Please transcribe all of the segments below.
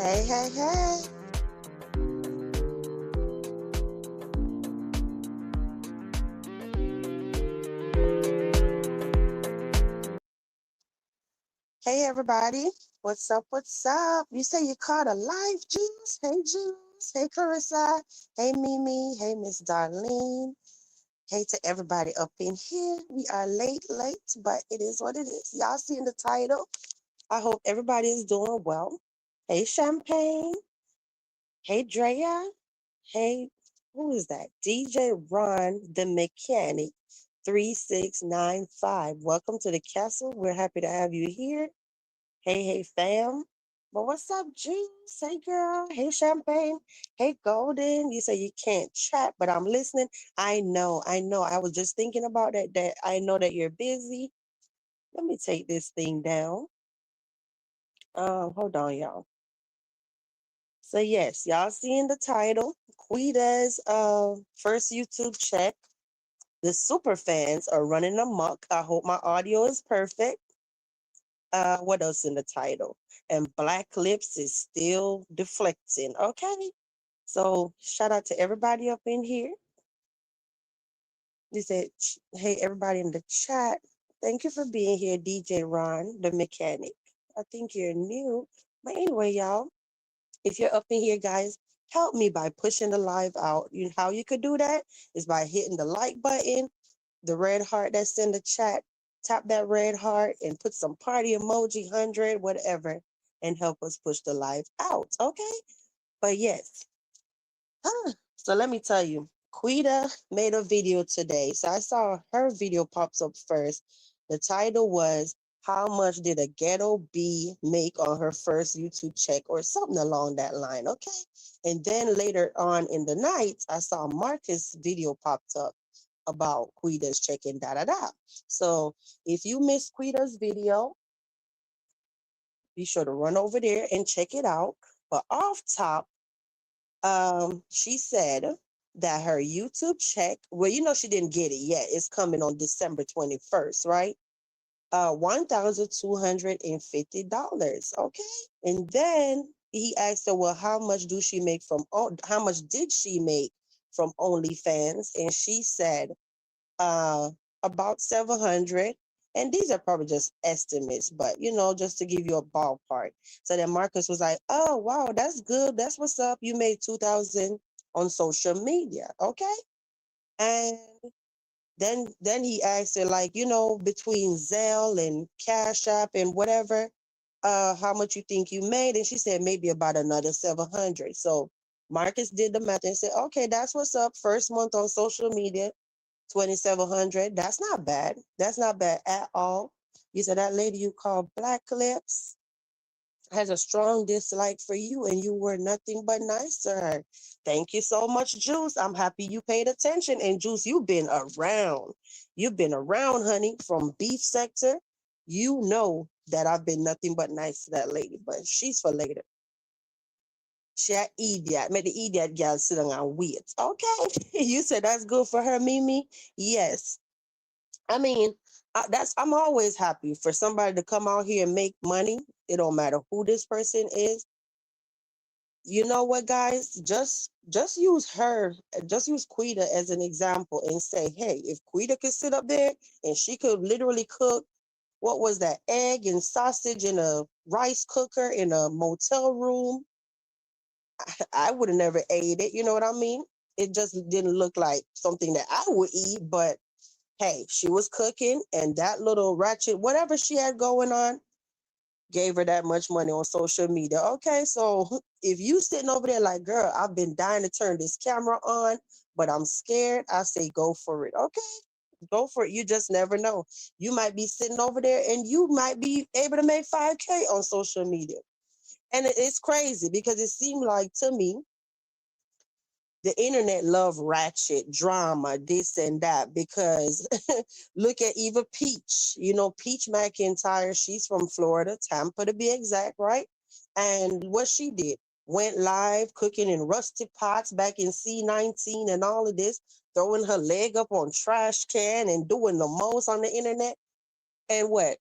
Hey, hey, hey. Hey, everybody. What's up? What's up? You say you caught a live, Juice? Hey, Juice. Hey, Carissa. Hey, Mimi. Hey, Miss Darlene. Hey to everybody up in here. We are late, but it is what it is. Y'all seeing the title? I hope everybody is doing well. Hey, Champagne. Hey, Drea. Hey, who is that? DJ Ron, the mechanic, 3695. Welcome to the castle. We're happy to have you here. Hey, hey, fam. But what's up, Juice? Hey, girl. Hey, Champagne. Hey, Golden. You say you can't chat, but I'm listening. I know. I was just thinking about that I know that you're busy. Let me take this thing down. Hold on, y'all. So yes, y'all seeing the title. Queeta's first YouTube check. The super fans are running amok. I hope my audio is perfect. What else in the title? And Black Lips is still deflecting. Okay. So shout out to everybody up in here. They said, hey, everybody in the chat. Thank you for being here, DJ Ron, the mechanic. I think you're new. But anyway, y'all, if you're up in here, guys, help me by pushing the live out. How you could do that is by hitting the like button, the red heart that's in the chat. Tap that red heart and put some party emoji, 100, whatever, and help us push the live out. Okay? But yes. So let me tell you, Queeta made a video today. So I saw her video pops up first. The title was, how much did a ghetto bee make on her first YouTube check, or something along that line, okay? And then later on in the night, I saw Marcus' video popped up about Queeta's check and da-da-da. So if you missed Queeta's video, be sure to run over there and check it out. But off top, she said that her YouTube check, well, she didn't get it yet. It's coming on December 21st, right? $1,250. Okay. And then he asked her, well, how much did she make from OnlyFans? And she said, about 700. And these are probably just estimates, but just to give you a ballpark. So then Marcus was like, oh wow, that's good. That's what's up. You made 2,000 on social media. Okay. And then he asked her, like, between Zelle and Cash App and whatever, how much you think you made? And she said maybe about another 700. So Marcus did the math and said, okay, that's what's up. First month on social media, 2,700. That's not bad. That's not bad at all. You said that lady you call Black Lips has a strong dislike for you, and you were nothing but nice to her. Thank you so much, Juice. I'm happy you paid attention. And Juice, you've been around. You've been around, honey, from beef sector. You know that I've been nothing but nice to that lady, but she's for later. She had idiot, made the idiot girl sit down and wait. Okay. You said that's good for her, Mimi? Yes. I mean, I'm always happy for somebody to come out here and make money. It don't matter who this person is. You know what, guys? Just use her, just use Queeta as an example and say, hey, if Queeta could sit up there and she could literally cook, what was that, egg and sausage in a rice cooker in a motel room, I would have never ate it. You know what I mean? It just didn't look like something that I would eat, but hey, she was cooking, and that little ratchet, whatever she had going on, gave her that much money on social media. Okay, so if you sitting over there like, girl, I've been dying to turn this camera on, but I'm scared, I say go for it. Okay, go for it. You just never know. You might be sitting over there and you might be able to make 5K on social media. And it's crazy because it seemed like to me, the internet love ratchet drama, this and that, because look at Eva Peach, Peach McIntyre, she's from Florida, Tampa to be exact, right? And what she did, went live cooking in rusty pots back in C19 and all of this, throwing her leg up on trash can and doing the most on the internet. And what?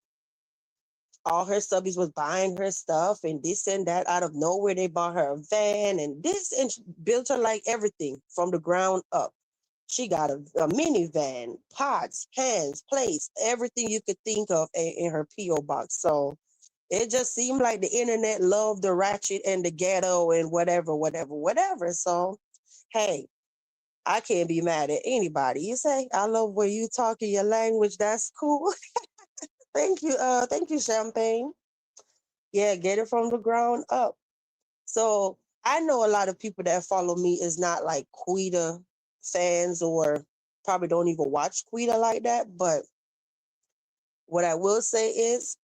all her subbies was buying her stuff and this and that out of nowhere. They bought her a van and this and built her like everything from the ground up. She got a minivan, pots, pans, plates, everything you could think of in her P.O. box. So it just seemed like the internet loved the ratchet and the ghetto and whatever, whatever, whatever. So, hey, I can't be mad at anybody. You say, I love when you talk in your language. That's cool. Thank you, Champagne. Yeah, get it from the ground up. So I know a lot of people that follow me is not like Queeta fans or probably don't even watch Queeta like that. But what I will say is,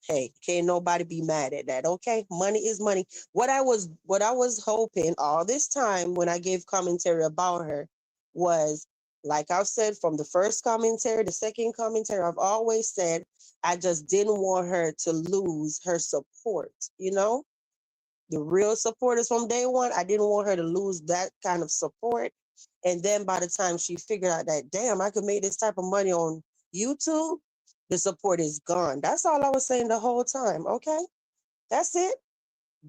hey, can't nobody be mad at that. Okay, money is money. What I was hoping all this time when I gave commentary about her was, like I've said from the first commentary, the second commentary, I've always said I just didn't want her to lose her support. You know, the real supporters from day one. I didn't want her to lose that kind of support. And then by the time she figured out that, damn, I could make this type of money on YouTube, the support is gone. That's all I was saying the whole time. Okay, that's it.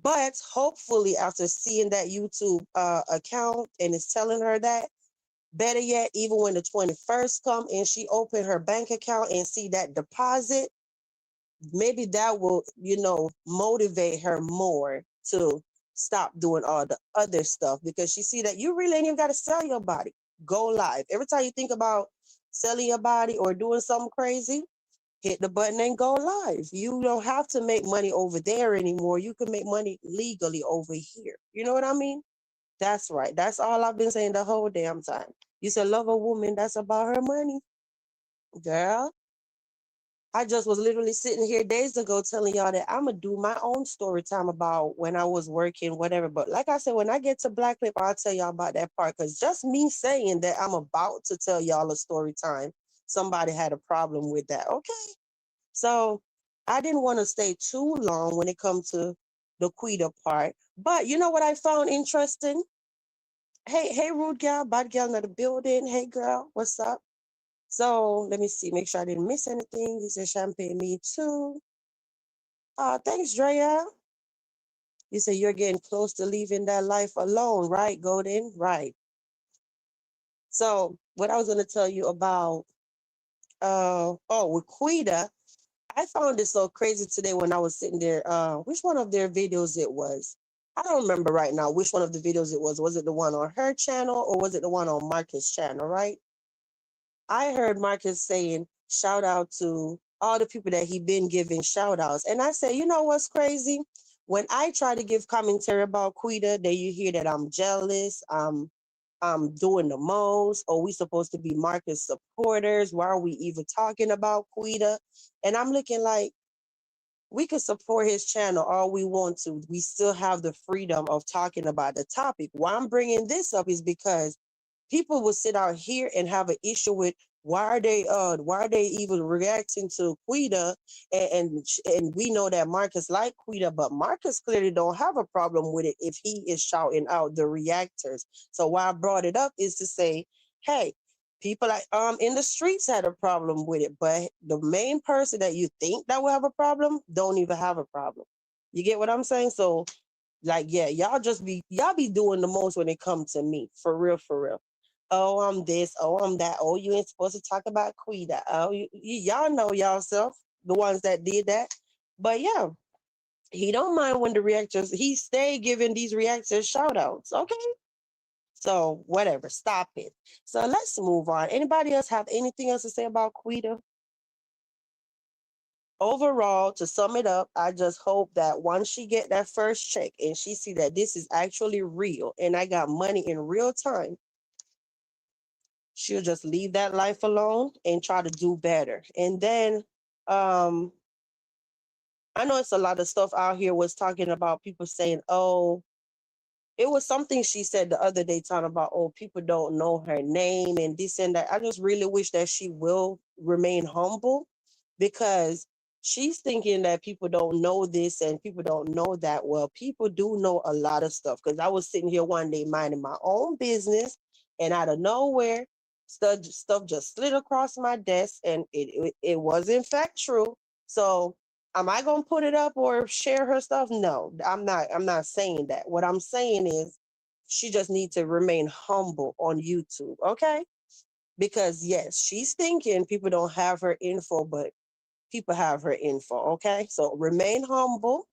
But hopefully, after seeing that YouTube account and it's telling her that, better yet, even when the 21st come and she open her bank account and see that deposit, maybe that will, motivate her more to stop doing all the other stuff because she see that you really ain't even got to sell your body. Go live. Every time you think about selling your body or doing something crazy, hit the button and go live. You don't have to make money over there anymore. You can make money legally over here. You know what I mean? That's right. That's all I've been saying the whole damn time. You said love a woman, that's about her money. Girl, I just was literally sitting here days ago telling y'all that I'm gonna do my own story time about when I was working, whatever. But like I said, when I get to Black Clip, I'll tell y'all about that part. Cause just me saying that I'm about to tell y'all a story time, somebody had a problem with that. Okay. So I didn't want to stay too long when it comes to the Queeta part. But you know what I found interesting? Hey, rude gal, bad gal in the building. Hey, girl, what's up? So let me see, make sure I didn't miss anything. He said champagne, me too. Thanks, Drea. You said you're getting close to leaving that life alone, right, Golden? Right. So what I was gonna tell you about with Quita, I found it so crazy today when I was sitting there. Which one of their videos it was? I don't remember right now which one of the videos it was. Was it the one on her channel or was it the one on Marcus' channel, right? I heard Marcus saying shout out to all the people that he been giving shout outs. And I say, you know what's crazy? When I try to give commentary about Quita, then you hear that I'm jealous, I'm doing the most, or we supposed to be Marcus supporters. Why are we even talking about Quita? And I'm looking like we can support his channel all we want to. We still have the freedom of talking about the topic. Why I'm bringing this up is because people will sit out here and have an issue with why are they even reacting to Quita and we know that Marcus like Quita, but Marcus clearly don't have a problem with it if he is shouting out the reactors. So why I brought it up is to say, hey, people like in the streets had a problem with it, but the main person that you think that will have a problem don't even have a problem. You get what I'm saying? So like, yeah, y'all be doing the most when it comes to me. For real, for real. Oh, I'm this. Oh, I'm that. Oh, you ain't supposed to talk about Quita. Oh, y'all know y'all self, the ones that did that. But yeah, he don't mind when the reactors, he stay giving these reactors shout outs. Okay. So whatever, stop it. So let's move on. Anybody else have anything else to say about Quita? Overall, to sum it up, I just hope that once she get that first check and she see that this is actually real and I got money in real time, she'll just leave that life alone and try to do better. And then um I know it's a lot of stuff out here was talking about people saying, oh, it was something she said the other day talking about, oh, people don't know her name and this and that. I just really wish that she will remain humble because she's thinking that people don't know this and people don't know that. Well, people do know a lot of stuff because I was sitting here one day minding my own business and out of nowhere, stuff just slid across my desk and it was in fact true. So Am I gonna put it up or share her stuff? No, I'm not. I'm not saying that. What I'm saying is she just needs to remain humble on YouTube, okay? Because yes, she's thinking people don't have her info, but people have her info, okay? So remain humble.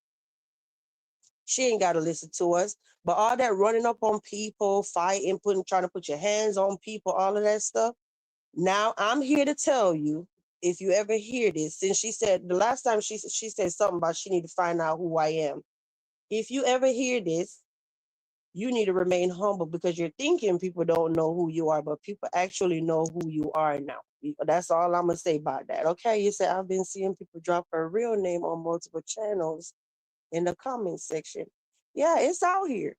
She ain't gotta listen to us. But all that running up on people, fighting, trying to put your hands on people, all of that stuff. Now I'm here to tell you, if you ever hear this, since she said the last time she said something about she need to find out who I am. If you ever hear this, you need to remain humble because you're thinking people don't know who you are, but people actually know who you are now. That's all I'm gonna say about that. Okay, you said I've been seeing people drop her real name on multiple channels in the comment section. Yeah, it's out here.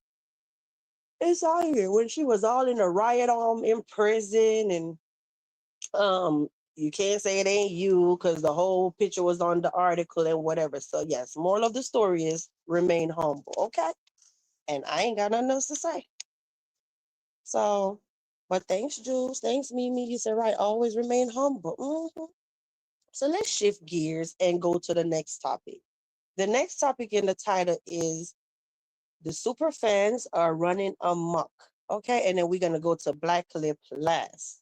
It's out here. When she was all in a riot in prison and you can't say it ain't you because the whole picture was on the article and whatever. So yes, moral of the story is remain humble, okay? And I ain't got nothing else to say. So, but thanks, Jules. Thanks, Mimi. You said right. Always remain humble. So let's shift gears and go to the next topic. The next topic in the title is the super fans are running amok. Okay, and then we're gonna go to Black Clip last.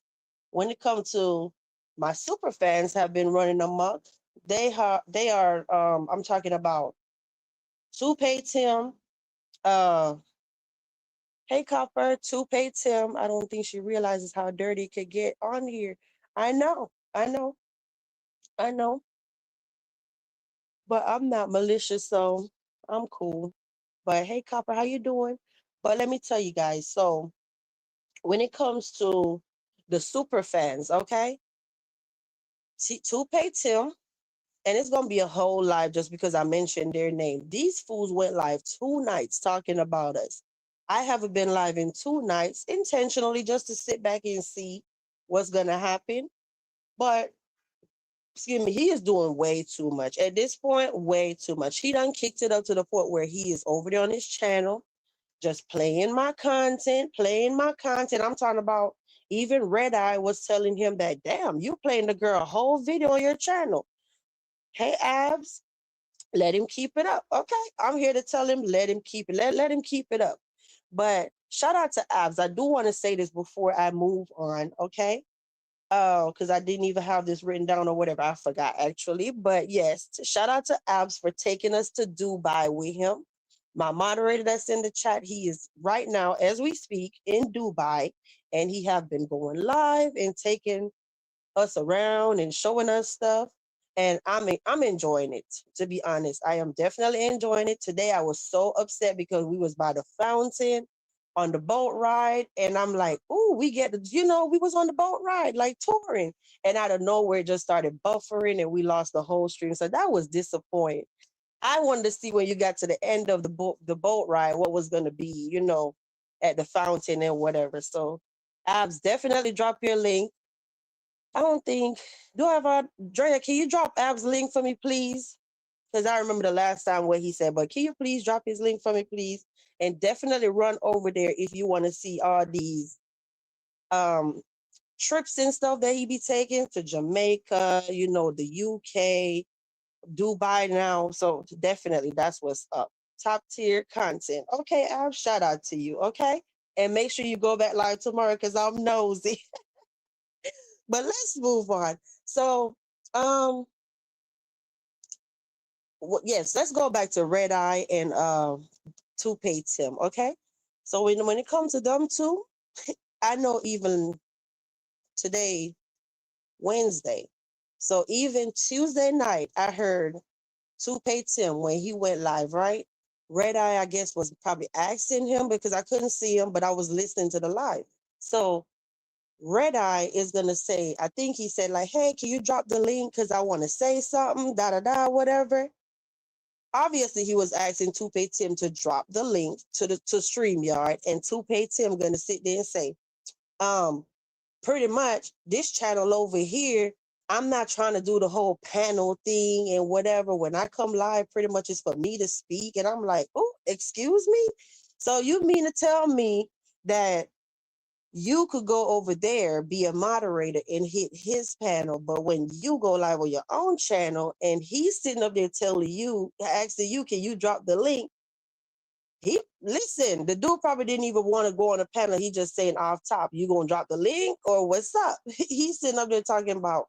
When it comes to my super fans have been running amok. They are I'm talking about Toupe Tim, uh hey Copper, Toupe Tim. I don't think she realizes how dirty it could get on here. I know, I know, I know. But I'm not malicious, so I'm cool. But hey Copper, how you doing? But let me tell you guys, so when it comes to the super fans, okay? Toupe Tim, and it's gonna be a whole live just because I mentioned their name. These fools went live 2 nights talking about us. I haven't been live in 2 nights intentionally just to sit back and see what's gonna happen. But excuse me, he is doing way too much. At this point, way too much. He done kicked it up to the point where he is over there on his channel, just playing my content, playing my content. I'm talking about even Red Eye was telling him that, damn, you playing the girl whole video on your channel. Hey, Abs, let him keep it up. Okay. I'm here to tell him, let him keep it. Let him keep it up. But shout out to Abs. I do want to say this before I move on. Okay. Because I didn't even have this written down or whatever. I forgot actually. But yes, shout out to Abs for taking us to Dubai with him. My moderator that's in the chat, he is right now, as we speak, in Dubai, and he have been going live and taking us around and showing us stuff. And I'm enjoying it, to be honest. I am definitely enjoying it. Today I was so upset because we was by the fountain on the boat ride. And I'm like, ooh, we was on the boat ride, like touring. And out of nowhere it just started buffering and we lost the whole stream. So that was disappointing. I wanted to see when you got to the end of the boat ride, what was gonna be, at the fountain and whatever. So Abs, definitely drop your link. I don't think. Do I have a Drea? Can you drop Ab's link for me, please? Because I remember the last time what he said. But can you please drop his link for me, please? And definitely run over there if you want to see all these um trips and stuff that he be taking to Jamaica, the UK, Dubai now. So definitely that's what's up. Top tier content. Okay, Ab, shout out to you. Okay. And make sure you go back live tomorrow because I'm nosy. But let's move on. So, um, yes, let's go back to Red Eye and Toupe Tim. Okay, so when it comes to them two, I know even today, Wednesday. So even Tuesday night, I heard Toupe Tim when he went live. Right, Red Eye, I guess, was probably asking him because I couldn't see him, but I was listening to the live. So Red Eye is gonna say, I think he said like, "Hey, can you drop the link? Cause I want to say something." Da da da, whatever. Obviously, he was asking Toupe Tim to drop the link to StreamYard, and Toupe Tim gonna sit there and say, um, pretty much this channel over here. I'm not trying to do the whole panel thing and whatever. When I come live, pretty much it's for me to speak, and I'm like, oh, excuse me. So you mean to tell me that you could go over there, be a moderator and hit his panel. But when you go live on your own channel and he's sitting up there telling you, asking you, can you drop the link? Listen, the dude probably didn't even want to go on a panel. He just saying off top, you gonna drop the link or what's up? He's sitting up there talking about,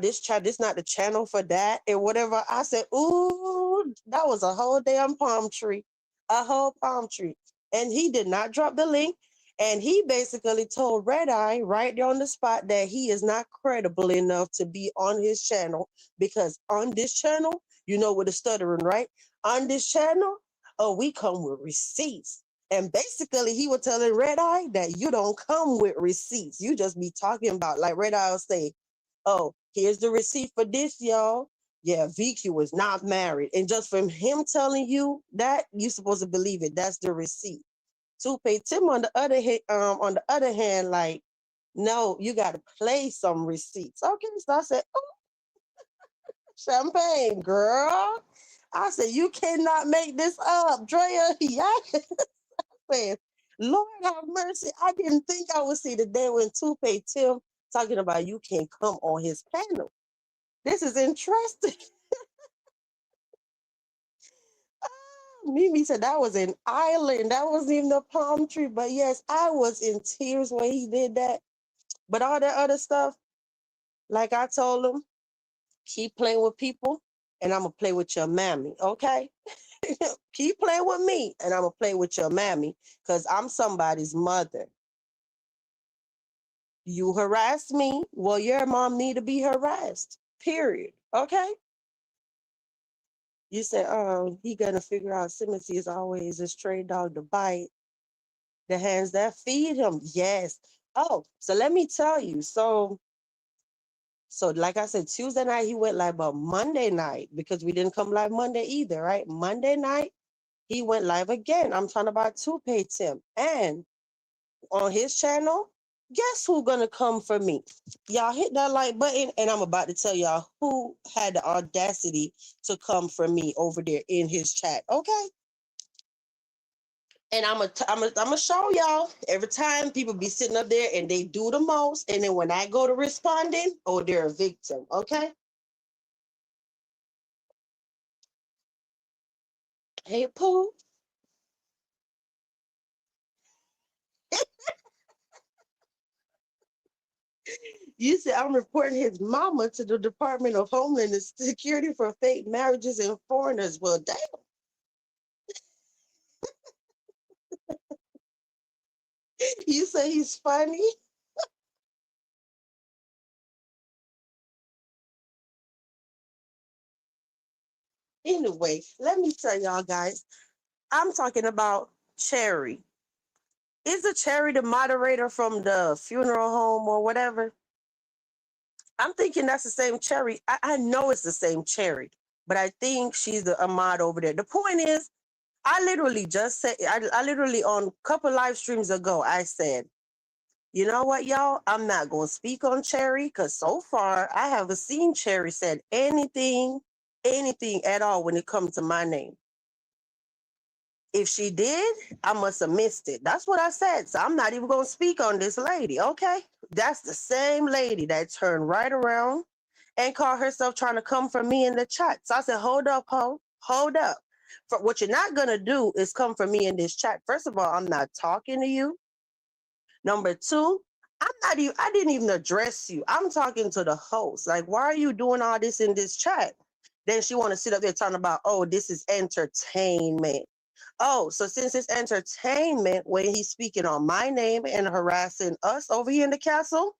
this not the channel for that and whatever. I said, ooh, that was a whole damn palm tree, a whole palm tree. And he did not drop the link. And he basically told Red Eye right there on the spot that he is not credible enough to be on his channel because on this channel, you know, with the stuttering, right? On this channel, oh, we come with receipts. And basically, he was telling Red Eye that you don't come with receipts. You just be talking about, like Red Eye will say, oh, here's the receipt for this, y'all. Yeah, VQ was not married. And just from him telling you that, you're supposed to believe it. That's the receipt. Tupe Tim on the other hand, like, no, you gotta play some receipts. Okay, so I said, oh, champagne, girl. I said, you cannot make this up, Drea. Yes. Man, Lord have mercy. I didn't think I would see the day when Tupe Tim talking about you can't come on his panel. This is interesting. Mimi said that was an island. That wasn't even a palm tree. But yes, I was in tears when he did that. But all that other stuff, like I told him, keep playing with people and I'm going to play with your mammy, okay? Keep playing with me and I'm going to play with your mammy because I'm somebody's mother. You harass me, well, your mom need to be harassed, period, okay? You said, oh, he gonna figure out Simothy is always a stray dog to bite. The hands that feed him, yes. Oh, so let me tell you. So like I said, Tuesday night he went live, but Monday night, because we didn't come live Monday either, right? Monday night, he went live again. I'm talking about Tupe Tim. And on his channel, guess who's gonna come for me? Y'all hit that like button, and I'm about to tell y'all who had the audacity to come for me over there in his chat, okay? And I'm gonna show y'all every time people be sitting up there and they do the most, and then when I go to responding, oh, they're a victim, okay? Hey, Pooh. You said I'm reporting his mama to the Department of Homeland Security for fake marriages and foreigners. Well, damn. You say he's funny? Anyway, let me tell y'all guys, I'm talking about Cherry. Is the Cherry the moderator from the funeral home or whatever? I'm thinking that's the same Cherry. I know it's the same Cherry, but I think she's the Ahmad over there. The point is, I literally just said, I literally on a couple live streams ago, I said, you know what, y'all? I'm not going to speak on Cherry because so far I haven't seen Cherry said anything at all when it comes to my name. If she did, I must have missed it. That's what I said. So I'm not even going to speak on this lady, okay? That's the same lady that turned right around and called herself trying to come for me in the chat. So I said, hold up, ho, hold up. For what you're not going to do is come for me in this chat. First of all, I'm not talking to you. Number two, I didn't even address you. I'm talking to the host. Like, why are you doing all this in this chat? Then she want to sit up there talking about, oh, this is entertainment. Oh, so since it's entertainment, when he's speaking on my name and harassing us over here in the castle,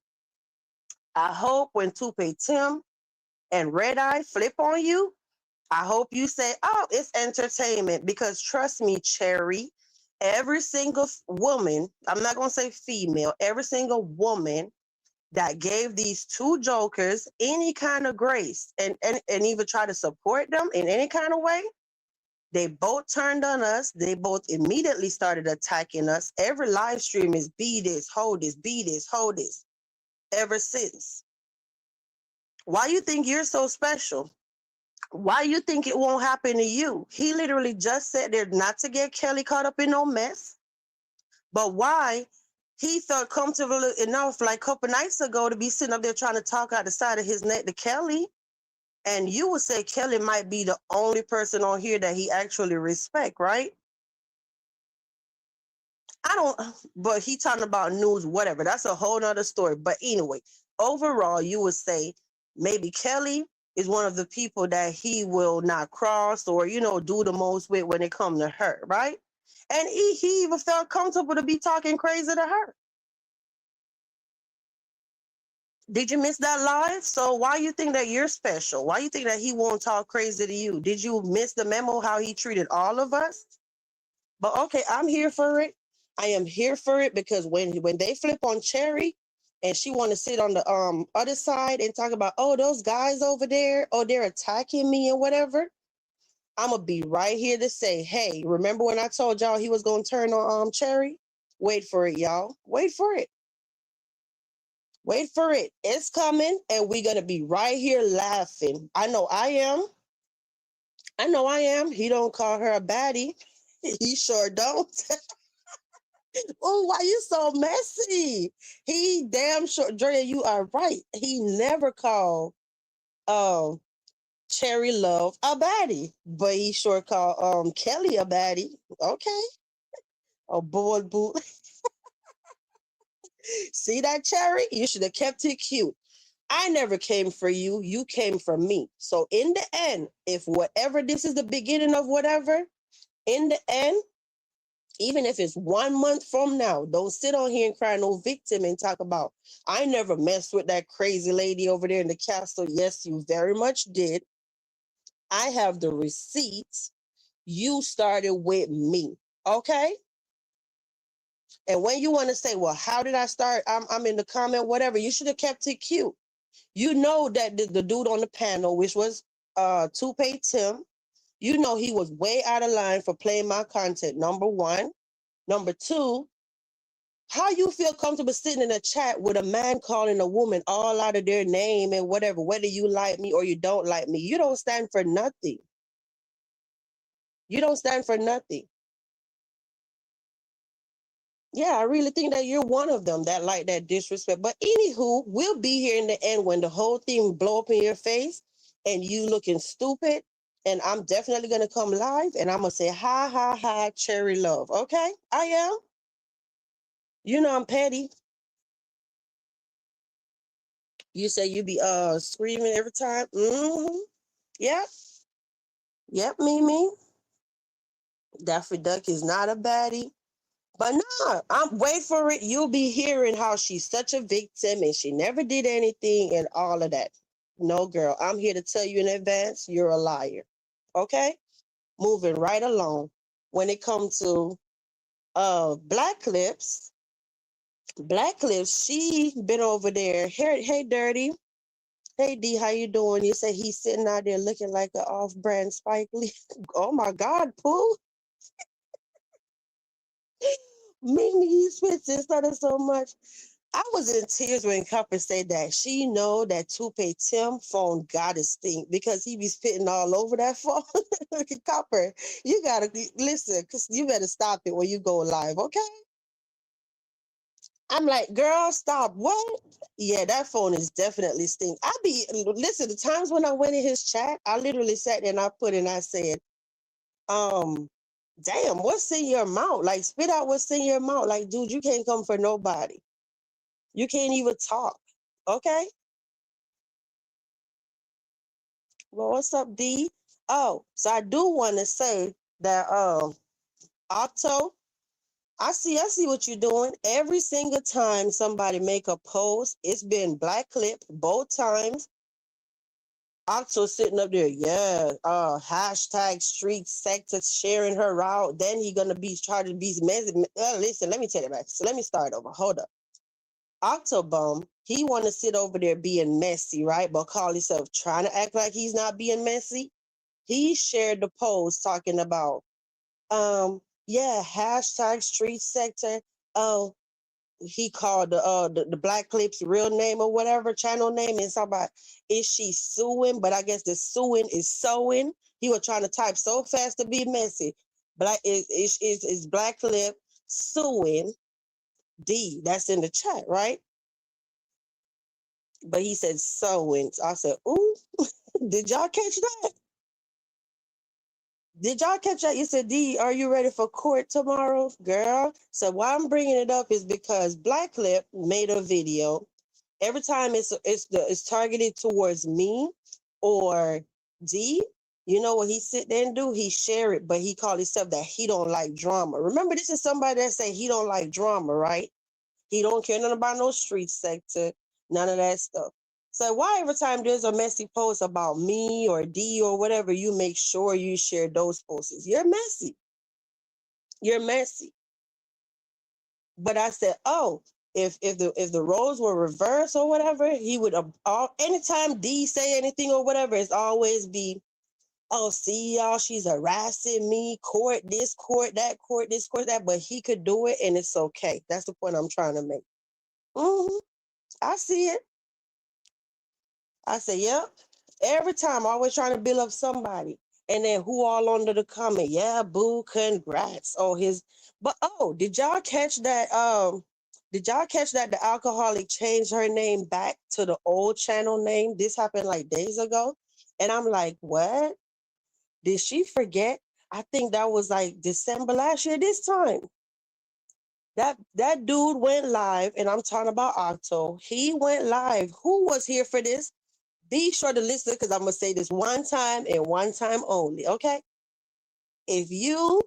I hope when Tupe Tim and Red Eye flip on you, I hope you say, oh, it's entertainment. Because trust me, Cherry, every single woman, I'm not going to say female, every single woman that gave these two jokers any kind of grace and even try to support them in any kind of way, they both turned on us. They both immediately started attacking us. Every live stream is be this, hold this, be this, hold this, ever since. Why you think you're so special? Why you think it won't happen to you? He literally just said there not to get Kelly caught up in no mess. But why he felt comfortable enough like a couple nights ago to be sitting up there trying to talk out the side of his neck to Kelly. And you would say Kelly might be the only person on here that he actually respect, right? I don't, but he talking about news, whatever. That's a whole nother story. But anyway, overall, you would say maybe Kelly is one of the people that he will not cross or, do the most with when it comes to her, right? And he even felt comfortable to be talking crazy to her. Did you miss that live? So why you think that you're special? Why you think that he won't talk crazy to you? Did you miss the memo how he treated all of us? But okay, I'm here for it. I am here for it because when they flip on Cherry and she want to sit on the other side and talk about, oh, those guys over there, oh, they're attacking me and whatever, I'm gonna be right here to say, hey, remember when I told y'all he was gonna turn on Cherry? Wait for it, y'all. Wait for it. Wait for it. It's coming, and we're gonna be right here laughing. I know I am. I know I am. He don't call her a baddie. He sure don't. Oh, why you so messy? He damn sure, Drea, you are right. He never called Cherry Love a baddie, but he sure called Kelly a baddie. Okay. Oh boy, boo. See that, Cherry? You should have kept it cute. I never came for you. You came for me. So in the end, if whatever this is the beginning of whatever, in the end, even if it's 1 month from now, don't sit on here and cry no victim and talk about, I never messed with that crazy lady over there in the castle. Yes, you very much did. I have the receipts. You started with me. Okay? And when you want to say, well, how did I start? I'm in the comment, whatever, you should have kept it cute. You know that the dude on the panel, which was Toupe Tim, you know he was way out of line for playing my content, number one. Number two, how you feel comfortable sitting in a chat with a man calling a woman all out of their name and whatever, whether you like me or you don't like me. You don't stand for nothing. You don't stand for nothing. Yeah, I really think that you're one of them that like that disrespect. But anywho, we'll be here in the end when the whole thing blow up in your face and you looking stupid. And I'm definitely gonna come live and I'm gonna say ha ha ha Cherry Love. Okay? I am. You know I'm petty. You say you be screaming every time. Mm-hmm. Yep. Yep, Mimi. Daffy Duck is not a baddie. But nah, I'm wait for it. You'll be hearing how she's such a victim and she never did anything and all of that. No, girl, I'm here to tell you in advance, you're a liar. Okay? Moving right along. When it comes to Black Clips, she been over there. Hey, Dirty. Hey, D, how you doing? You say he's sitting out there looking like an off-brand Spike Lee. Oh, my God, Pooh. Mimi, you switched and started so much. I was in tears when Copper said that. She know that Toupe Tim phone got to stink because he be spitting all over that phone. Copper, you got to listen because you better stop it when you go live, okay? I'm like, girl, stop. What? Yeah, that phone is definitely stink. Listen, the times when I went in his chat, I literally sat there and I said, um, damn, what's in your mouth? Like, spit out what's in your mouth. Like, dude, you can't come for nobody. You can't even talk. Okay? Well, what's up, D? Oh, so I do want to say that Octo, I see what you're doing. Every single time somebody make a post, it's been Black Clip both times. Octo sitting up there, yeah, hashtag street sector sharing her out. Then he gonna be trying to be messy. Listen, let me tell you back. So let me start over. Hold up. Octobum, he want to sit over there being messy, right? But call himself trying to act like he's not being messy. He shared the post talking about, yeah, hashtag street sector. Oh, he called the Black Clips real name or whatever channel name and talking about is she suing? But I guess the suing is sewing. He was trying to type so fast to be messy. Black is Black Clip suing D, that's in the chat, right? But he said sewings. I said, ooh, did y'all catch that? Did y'all catch that? You said, D, are you ready for court tomorrow, girl? So why I'm bringing it up is because Black Clip made a video. Every time it's targeted towards me or D, you know what he sit there and do? He share it, but he called himself that he don't like drama. Remember, this is somebody that say he don't like drama, right? He don't care nothing about no street sector, none of that stuff. So why every time there's a messy post about me or D or whatever, you make sure you share those posts? You're messy. You're messy. But I said, oh, if the roles were reversed or whatever, he would anytime D say anything or whatever, it's always be, oh, see y'all, she's harassing me, court this, court that, court this, court that. But he could do it and it's okay. That's the point I'm trying to make. I see it. I say, yep. Every time, always trying to build up somebody. And then who all under the comment? Yeah, boo, congrats. Oh, but did y'all catch that? Did y'all catch that the alcoholic changed her name back to the old channel name? This happened like days ago. And I'm like, what? Did she forget? I think that was like December last year, this time. That dude went live, and I'm talking about Octo. He went live. Who was here for this? Be sure to listen, because I'm going to say this one time and one time only, okay? If you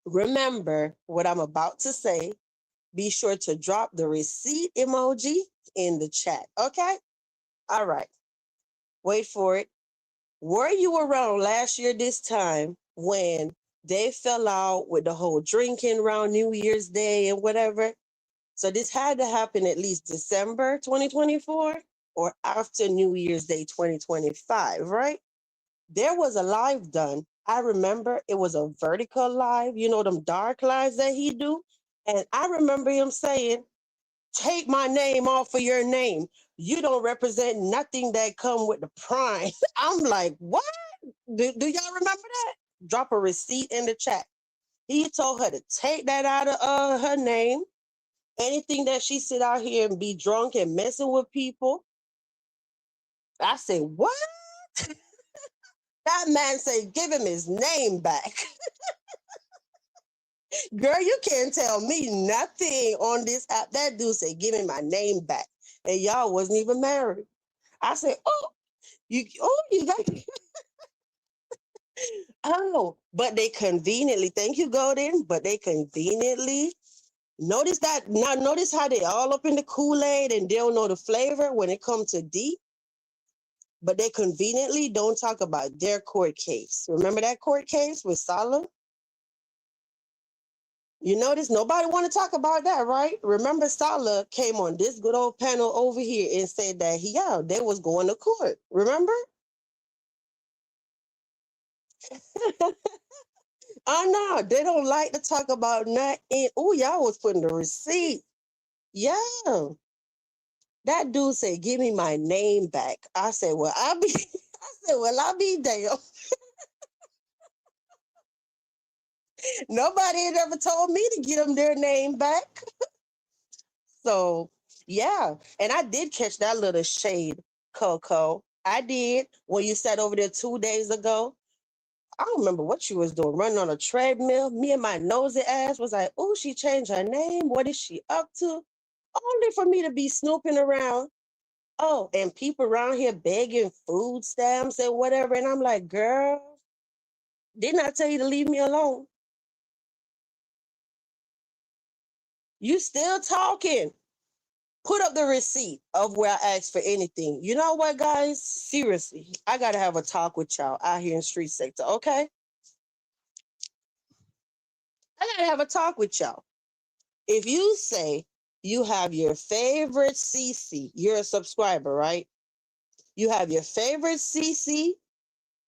remember what I'm about to say, be sure to drop the receipt emoji in the chat, okay? All right. Wait for it. Were you around last year this time when they fell out with the whole drinking around New Year's Day and whatever? So this had to happen at least December 2024 or after New Year's Day 2025, right? There was a live done. I remember it was a vertical live, you know, them dark lives that he do. And I remember him saying, take my name off of your name. You don't represent nothing that come with the prime. I'm like, what? Do y'all remember that? Drop a receipt in the chat. He told her to take that out of her name. Anything that she sit out here and be drunk and messing with people. I say, what? That man said, give him his name back. Girl, you can't tell me nothing on this app. That dude said, give me my name back. And y'all wasn't even married. I said, you got oh, but they conveniently, thank you, Golden, but they conveniently notice that. Now notice how they all up in the Kool-Aid and they don't know the flavor when it comes to D. But they conveniently don't talk about their court case. Remember that court case with Salah? You notice nobody want to talk about that, right? Remember Salah came on this good old panel over here and said that they was going to court. Remember? Oh no, they don't like to talk about nothing. Oh, y'all was putting the receipt. Yeah. That dude said, give me my name back. I said, well, I'll be damned. Nobody had ever told me to give them their name back. So, yeah. And I did catch that little shade, Coco. I did. When you sat over there 2 days ago, I don't remember what you was doing, running on a treadmill. Me and my nosy ass was like, oh, she changed her name. What is she up to? Only for me to be snooping around. Oh, and people around here begging food stamps and whatever. And I'm like, girl, didn't I tell you to leave me alone? You still talking. Put up the receipt of where I asked for anything. You know what, guys? Seriously, I got to have a talk with y'all out here in street sector, okay? I got to have a talk with y'all. If you say you have your favorite CC, you're a subscriber, right? You have your favorite CC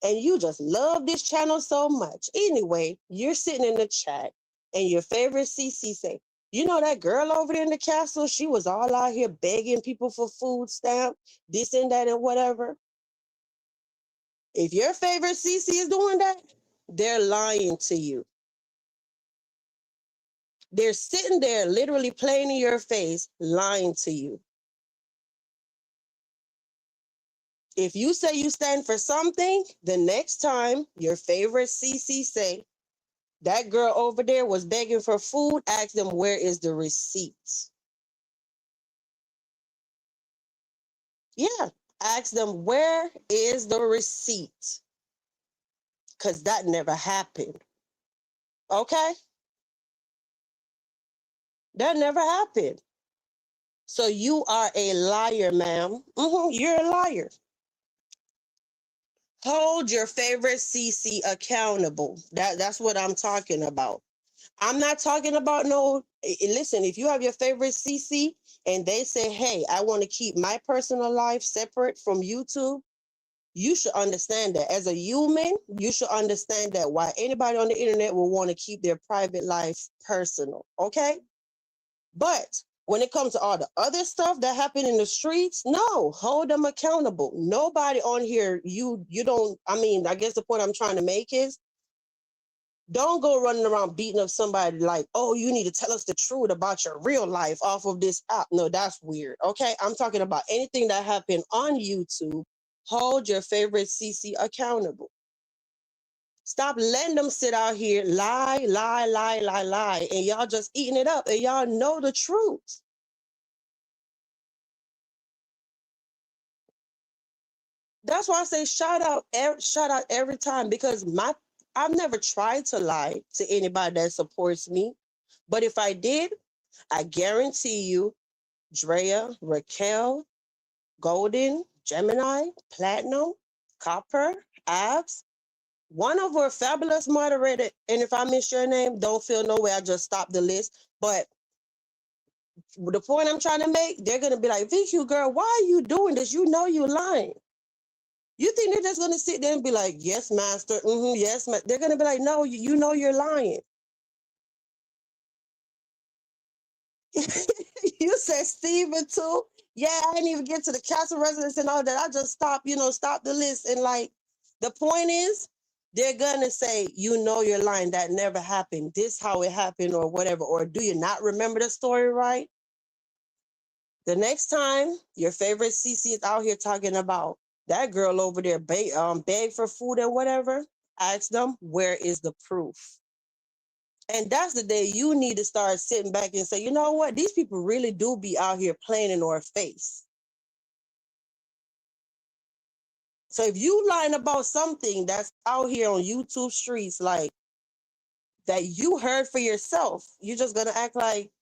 and you just love this channel so much. Anyway, you're sitting in the chat and your favorite CC say, you know that girl over there in the castle, she was all out here begging people for food stamp, this and that and whatever. If your favorite CC is doing that, they're lying to you. They're sitting there literally playing in your face, lying to you. If you say you stand for something, the next time your favorite CC say, that girl over there was begging for food, ask them, where is the receipt? Yeah, ask them, where is the receipt? Because that never happened. Okay? That never happened. So you are a liar, ma'am. You're a liar. Hold your favorite CC accountable. That's what I'm talking about. I'm not talking about no. Listen, if you have your favorite CC and they say, hey, I want to keep my personal life separate from YouTube, you should understand that. As a human, you should understand that why anybody on the internet will want to keep their private life personal. Okay? But when it comes to all the other stuff that happened in the streets, no, hold them accountable. Nobody on here, you don't, I mean, I guess the point I'm trying to make is don't go running around beating up somebody like, oh, you need to tell us the truth about your real life off of this app. No, that's weird. Okay. I'm talking about anything that happened on YouTube. Hold your favorite CC accountable. Stop letting them sit out here, lie, lie, lie, lie, lie, and y'all just eating it up and y'all know the truth. That's why I say shout out every time, because I've never tried to lie to anybody that supports me. But if I did, I guarantee you, Drea, Raquel, Golden, Gemini, Platinum, Copper, Abs, one of our fabulous moderator, and if I miss your name, don't feel no way, I just stopped the list. But the point I'm trying to make, they're gonna be like, VQ girl, why are you doing this? You know you're lying. You think they're just gonna sit there and be like, yes, master, yes, they're gonna be like, no, you know you're lying. You said Steven too? Yeah, I didn't even get to the castle residence and all that. I just stopped, stop the list. And like, the point is, they're gonna say, you know you're lying, that never happened. This how it happened or whatever. Or do you not remember the story right? The next time your favorite CC is out here talking about that girl over there beg for food and whatever, ask them, where is the proof? And that's the day you need to start sitting back and say, you know what? These people really do be out here playing in our face. So if you lying about something that's out here on YouTube streets, like that you heard for yourself, you're just gonna act like,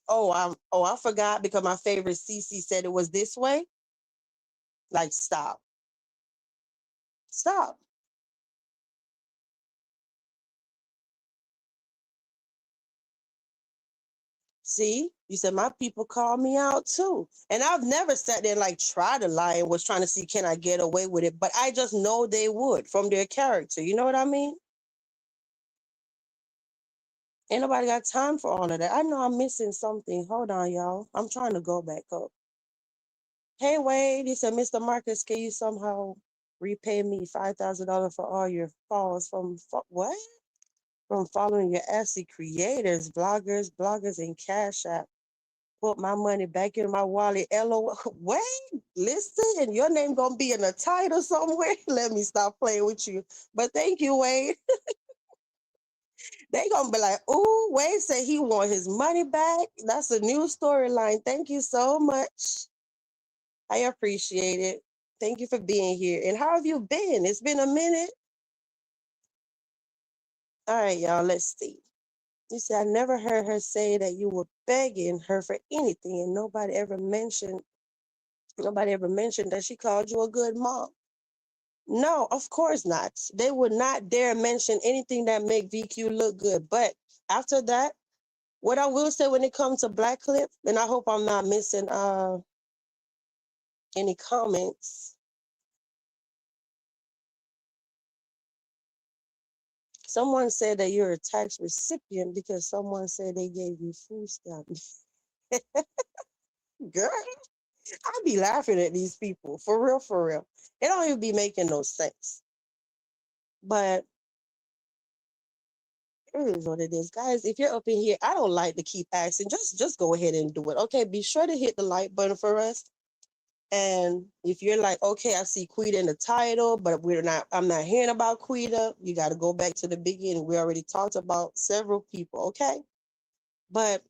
I forgot because my favorite CC said it was this way. Like, stop. Stop. See, you said my people call me out too. And I've never sat there and like tried to lie and was trying to see, can I get away with it? But I just know they would from their character. You know what I mean? Ain't nobody got time for all of that. I know I'm missing something. Hold on, y'all. I'm trying to go back up. Hey, Wade, he said, Mr. Marcus, can you somehow repay me $5,000 for all your falls from what? From following your Etsy creators, bloggers, and Cash App. Put my money back in my wallet. LOL. Wait, listen, your name gonna be in a title somewhere. Let me stop playing with you. But thank you, Wade. They gonna be like, "Ooh, Wade said he want his money back." That's a new storyline. Thank you so much. I appreciate it. Thank you for being here. And how have you been? It's been a minute. All right, y'all. Let's see. You said I never heard her say that you were begging her for anything, and nobody ever mentioned that she called you a good mom. No, of course not. They would not dare mention anything that make VQ look good. But after that, what I will say when it comes to Black Clip, and I hope I'm not missing any comments. Someone said that you're a tax recipient because someone said they gave you food stamps. Girl, I be laughing at these people. For real, for real. It don't even be making no sense. But It is what it is, guys. If you're up in here, I don't like to keep asking. Just go ahead and do it. Okay, be sure to hit the like button for us. And if you're like, okay, I see Queeta in the title, but I'm not hearing about Queeta, you got to go back to the beginning. We already talked about several people, okay? But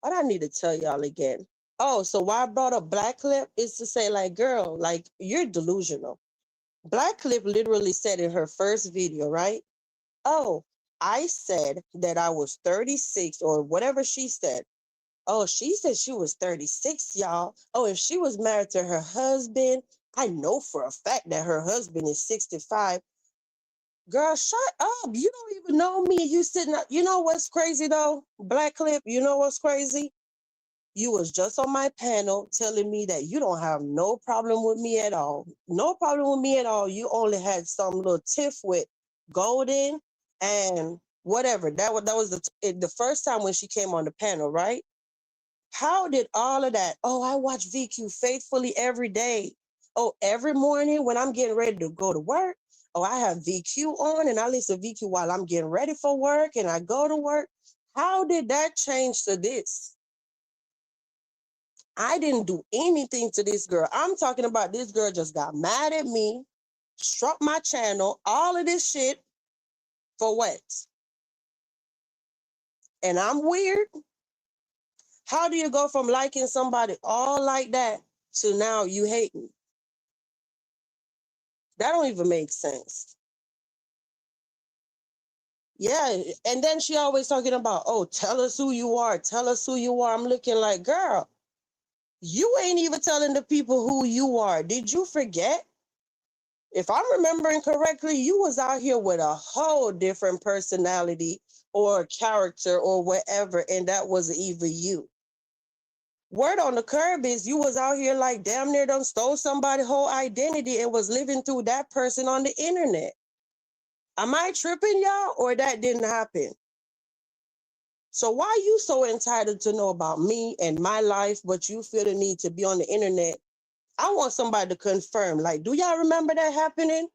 what I need to tell y'all again. Oh, so why I brought up Black Clip is to say, like, girl, like, you're delusional. Black Clip literally said in her first video, right? Oh, I said that I was 36 or whatever she said. Oh, she said she was 36, y'all. Oh, if she was married to her husband, I know for a fact that her husband is 65. Girl, shut up. You don't even know me. You sitting up. You know what's crazy though? Black Clip, you know what's crazy? You was just on my panel telling me that you don't have no problem with me at all. No problem with me at all. You only had some little tiff with Golden and whatever. That was the first time when she came on the panel, right? How did all of that? Oh, I watch VQ faithfully every day. Oh, every morning when I'm getting ready to go to work. Oh, I have VQ on and I listen to VQ while I'm getting ready for work and I go to work. How did that change to this? I didn't do anything to this girl. I'm talking about this girl just got mad at me, struck my channel, all of this shit for what? And I'm weird. How do you go from liking somebody all like that to now you hate me? That don't even make sense. Yeah, and then she always talking about, oh, tell us who you are. Tell us who you are. I'm looking like, girl, you ain't even telling the people who you are. Did you forget? If I'm remembering correctly, you was out here with a whole different personality or character or whatever, and that wasn't even you. Word on the curb is you was out here like damn near done stole somebody's whole identity and was living through that person on the internet. Am I tripping, y'all, or that didn't happen? So why you so entitled to know about me and my life, but you feel the need to be on the internet? I want somebody to confirm. Like, do y'all remember that happening?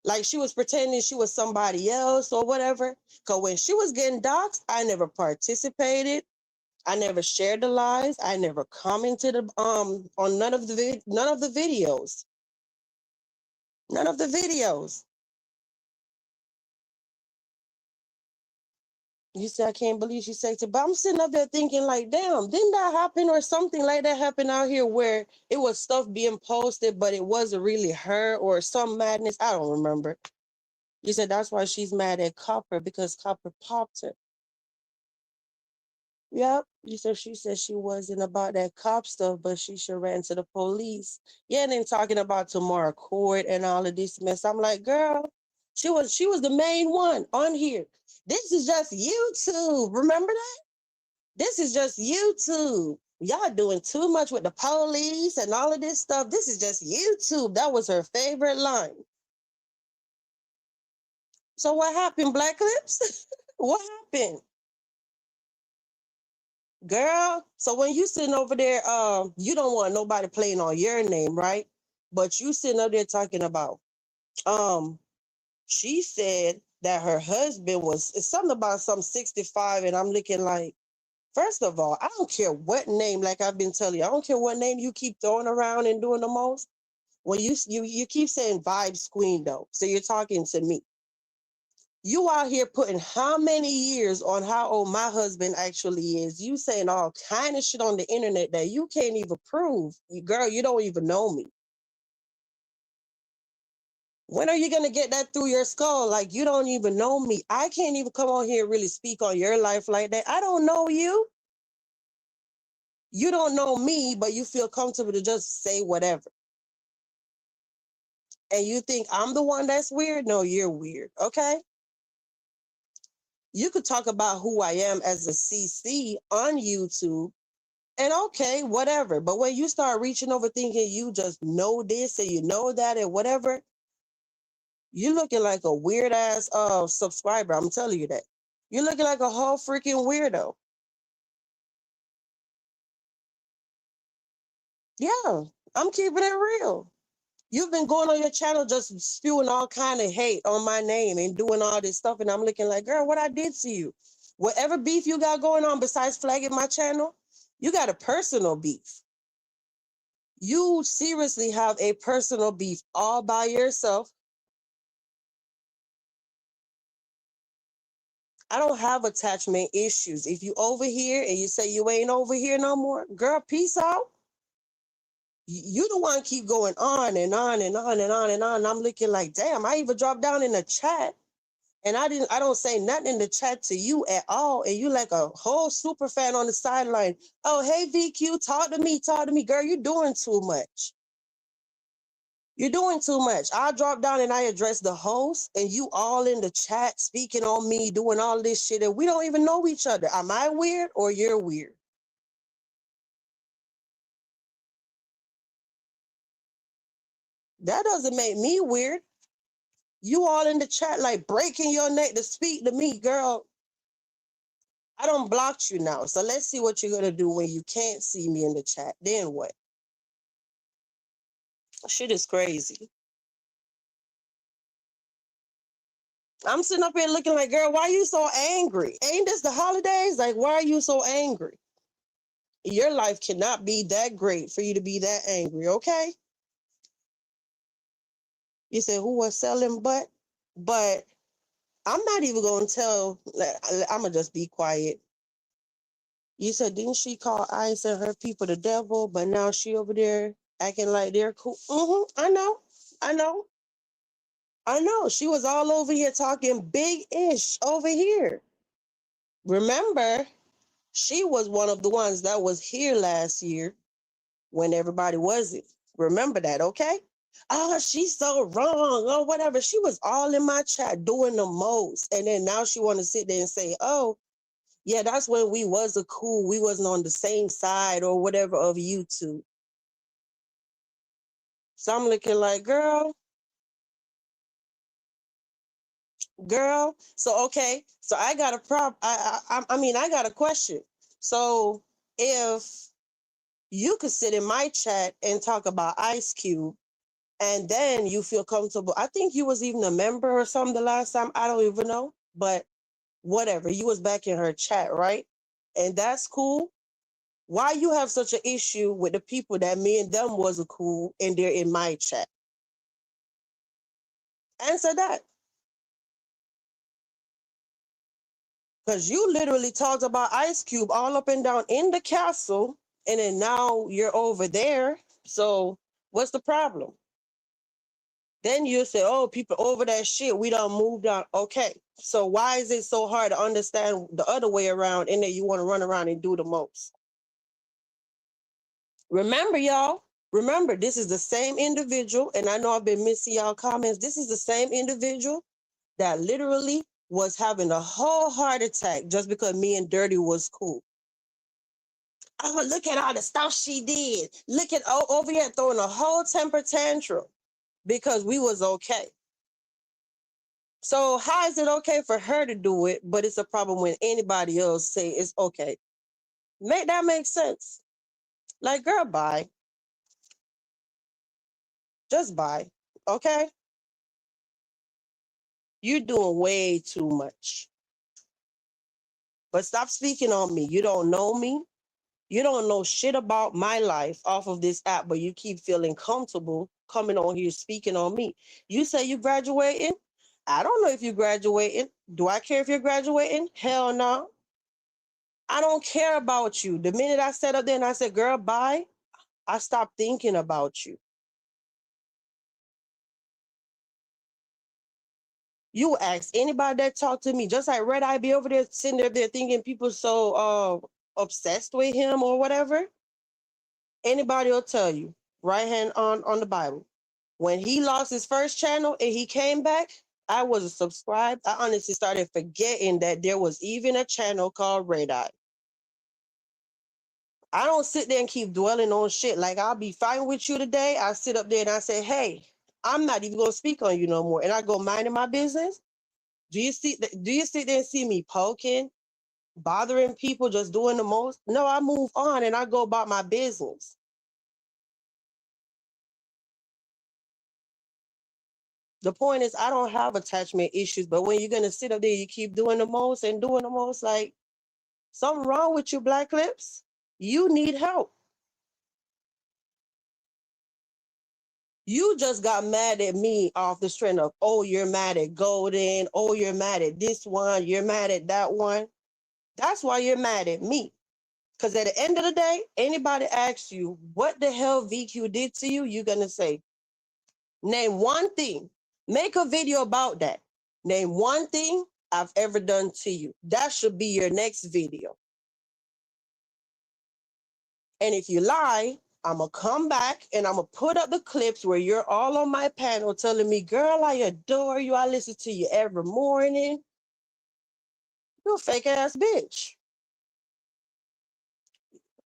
Like she was pretending she was somebody else or whatever. Because when she was getting doxxed, I never participated. I never shared the lies. I never commented on none of the videos. None of the videos. You say I can't believe she said it, but I'm sitting up there thinking like, damn, didn't that happen or something like that happen out here where it was stuff being posted, but it wasn't really her or some madness? I don't remember. You said that's why she's mad at Copper because Copper popped her. Yep. You said she wasn't about that cop stuff, but she should ran to the police. Yeah, and then talking about tomorrow court and all of this mess. I'm like, girl, she was the main one on here. This is just YouTube. Remember that? This is just YouTube. Y'all doing too much with the police and all of this stuff. This is just YouTube. That was her favorite line. So what happened, Black Lips? What happened? Girl, so when you sitting over there, you don't want nobody playing on your name, right? But you sitting up there talking about, um, she said that her husband was it's something about some 65, and I'm looking like, first of all, I don't care what name, like I've been telling you, I don't care what name you keep throwing around and doing the most. When you keep saying vibes queen though, so you're talking to me. You out here putting how many years on how old my husband actually is. You saying all kind of shit on the internet that you can't even prove. Girl, you don't even know me. When are you going to get that through your skull? Like, you don't even know me. I can't even come on here and really speak on your life like that. I don't know you. You don't know me, but you feel comfortable to just say whatever. And you think I'm the one that's weird? No, you're weird. Okay? You could talk about who I am as a CC on YouTube. And okay, whatever. But when you start reaching over thinking you just know this and you know that and whatever, you're looking like a weird ass subscriber. I'm telling you that. You're looking like a whole freaking weirdo. Yeah, I'm keeping it real. You've been going on your channel just spewing all kind of hate on my name and doing all this stuff. And I'm looking like, girl, what I did to you? Whatever beef you got going on besides flagging my channel, you got a personal beef. You seriously have a personal beef all by yourself. I don't have attachment issues. If you over here and you say you ain't over here no more, girl, peace out. You the one keep going on and on and on and on and on. And I'm looking like, damn, I even dropped down in the chat and I don't say nothing in the chat to you at all. And you like a whole super fan on the sideline. Oh, hey, VQ, talk to me. Girl, you're doing too much. You're doing too much. I drop down and I address the host and you all in the chat speaking on me, doing all this shit. And we don't even know each other. Am I weird or you're weird? That doesn't make me weird. You all in the chat like breaking your neck to speak to me, girl. I don't block you now. So let's see what you're going to do when you can't see me in the chat. Then what? Shit is crazy. I'm sitting up here looking like, girl, why are you so angry? Ain't this the holidays? Like, why are you so angry? Your life cannot be that great for you to be that angry, okay? You said, who was selling butt? But I'm not even going to tell, I'm going to just be quiet. You said, didn't she call Ice and her people the devil, but now she over there acting like they're cool? I know. She was all over here talking big-ish over here. Remember, she was one of the ones that was here last year when everybody wasn't. Remember that, okay? Oh, she's so wrong or whatever. She was all in my chat doing the most. And then now she want to sit there and say, oh, yeah, that's when we wasn't cool. We wasn't on the same side or whatever of you two. So I'm looking like, girl. So, okay. So I got a I got a question. So if you could sit in my chat and talk about Ice Cube and then you feel comfortable. I think you was even a member or something the last time. I don't even know, but whatever. You was back in her chat, right? And that's cool. Why you have such an issue with the people that me and them wasn't cool and they're in my chat? Answer that. Because you literally talked about Ice Cube all up and down in the castle, and then now you're over there. So what's the problem? Then you say, oh, people over that shit, we done moved on. Okay, so why is it so hard to understand the other way around and that you want to run around and do the most? Remember, y'all, this is the same individual, and I know I've been missing y'all comments. This is the same individual that literally was having a whole heart attack just because me and Dirty was cool. Oh, look at all the stuff she did. Look at over here throwing a whole temper tantrum because we was okay. So how is it okay for her to do it, but it's a problem when anybody else say it's okay? Make that make sense? Like, girl, bye. Just bye. Okay? You're doing way too much. But stop speaking on me. You don't know me. You don't know shit about my life off of this app, but you keep feeling comfortable coming on here speaking on me. You say you graduating? I don't know if you're graduating. Do I care if you're graduating? Hell no. I don't care about you. The minute I sat up there and I said, girl, bye, I stopped thinking about you. You ask anybody that talked to me, just like Red Eye be over there sitting there thinking people so obsessed with him or whatever. Anybody will tell you, right hand on the Bible. When he lost his first channel and he came back, I wasn't subscribed. I honestly started forgetting that there was even a channel called Red Eye. I don't sit there and keep dwelling on shit. Like, I'll be fighting with you today. I sit up there and I say, hey, I'm not even going to speak on you no more. And I go minding my business. Do you sit there and see me poking, bothering people, just doing the most? No, I move on and I go about my business. The point is, I don't have attachment issues, but when you're gonna sit up there, you keep doing the most and doing the most, like something wrong with you, Black Clips. You need help. You just got mad at me off the strength of, oh, you're mad at Golden, oh, you're mad at this one, you're mad at that one. That's why you're mad at me. Because at the end of the day, anybody asks you what the hell VQ did to you, you're gonna say, name one thing. Make a video about that. Name one thing I've ever done to you. That should be your next video. And if you lie, I'm going to come back and I'm going to put up the clips where you're all on my panel telling me, girl, I adore you. I listen to you every morning. You're a fake ass bitch.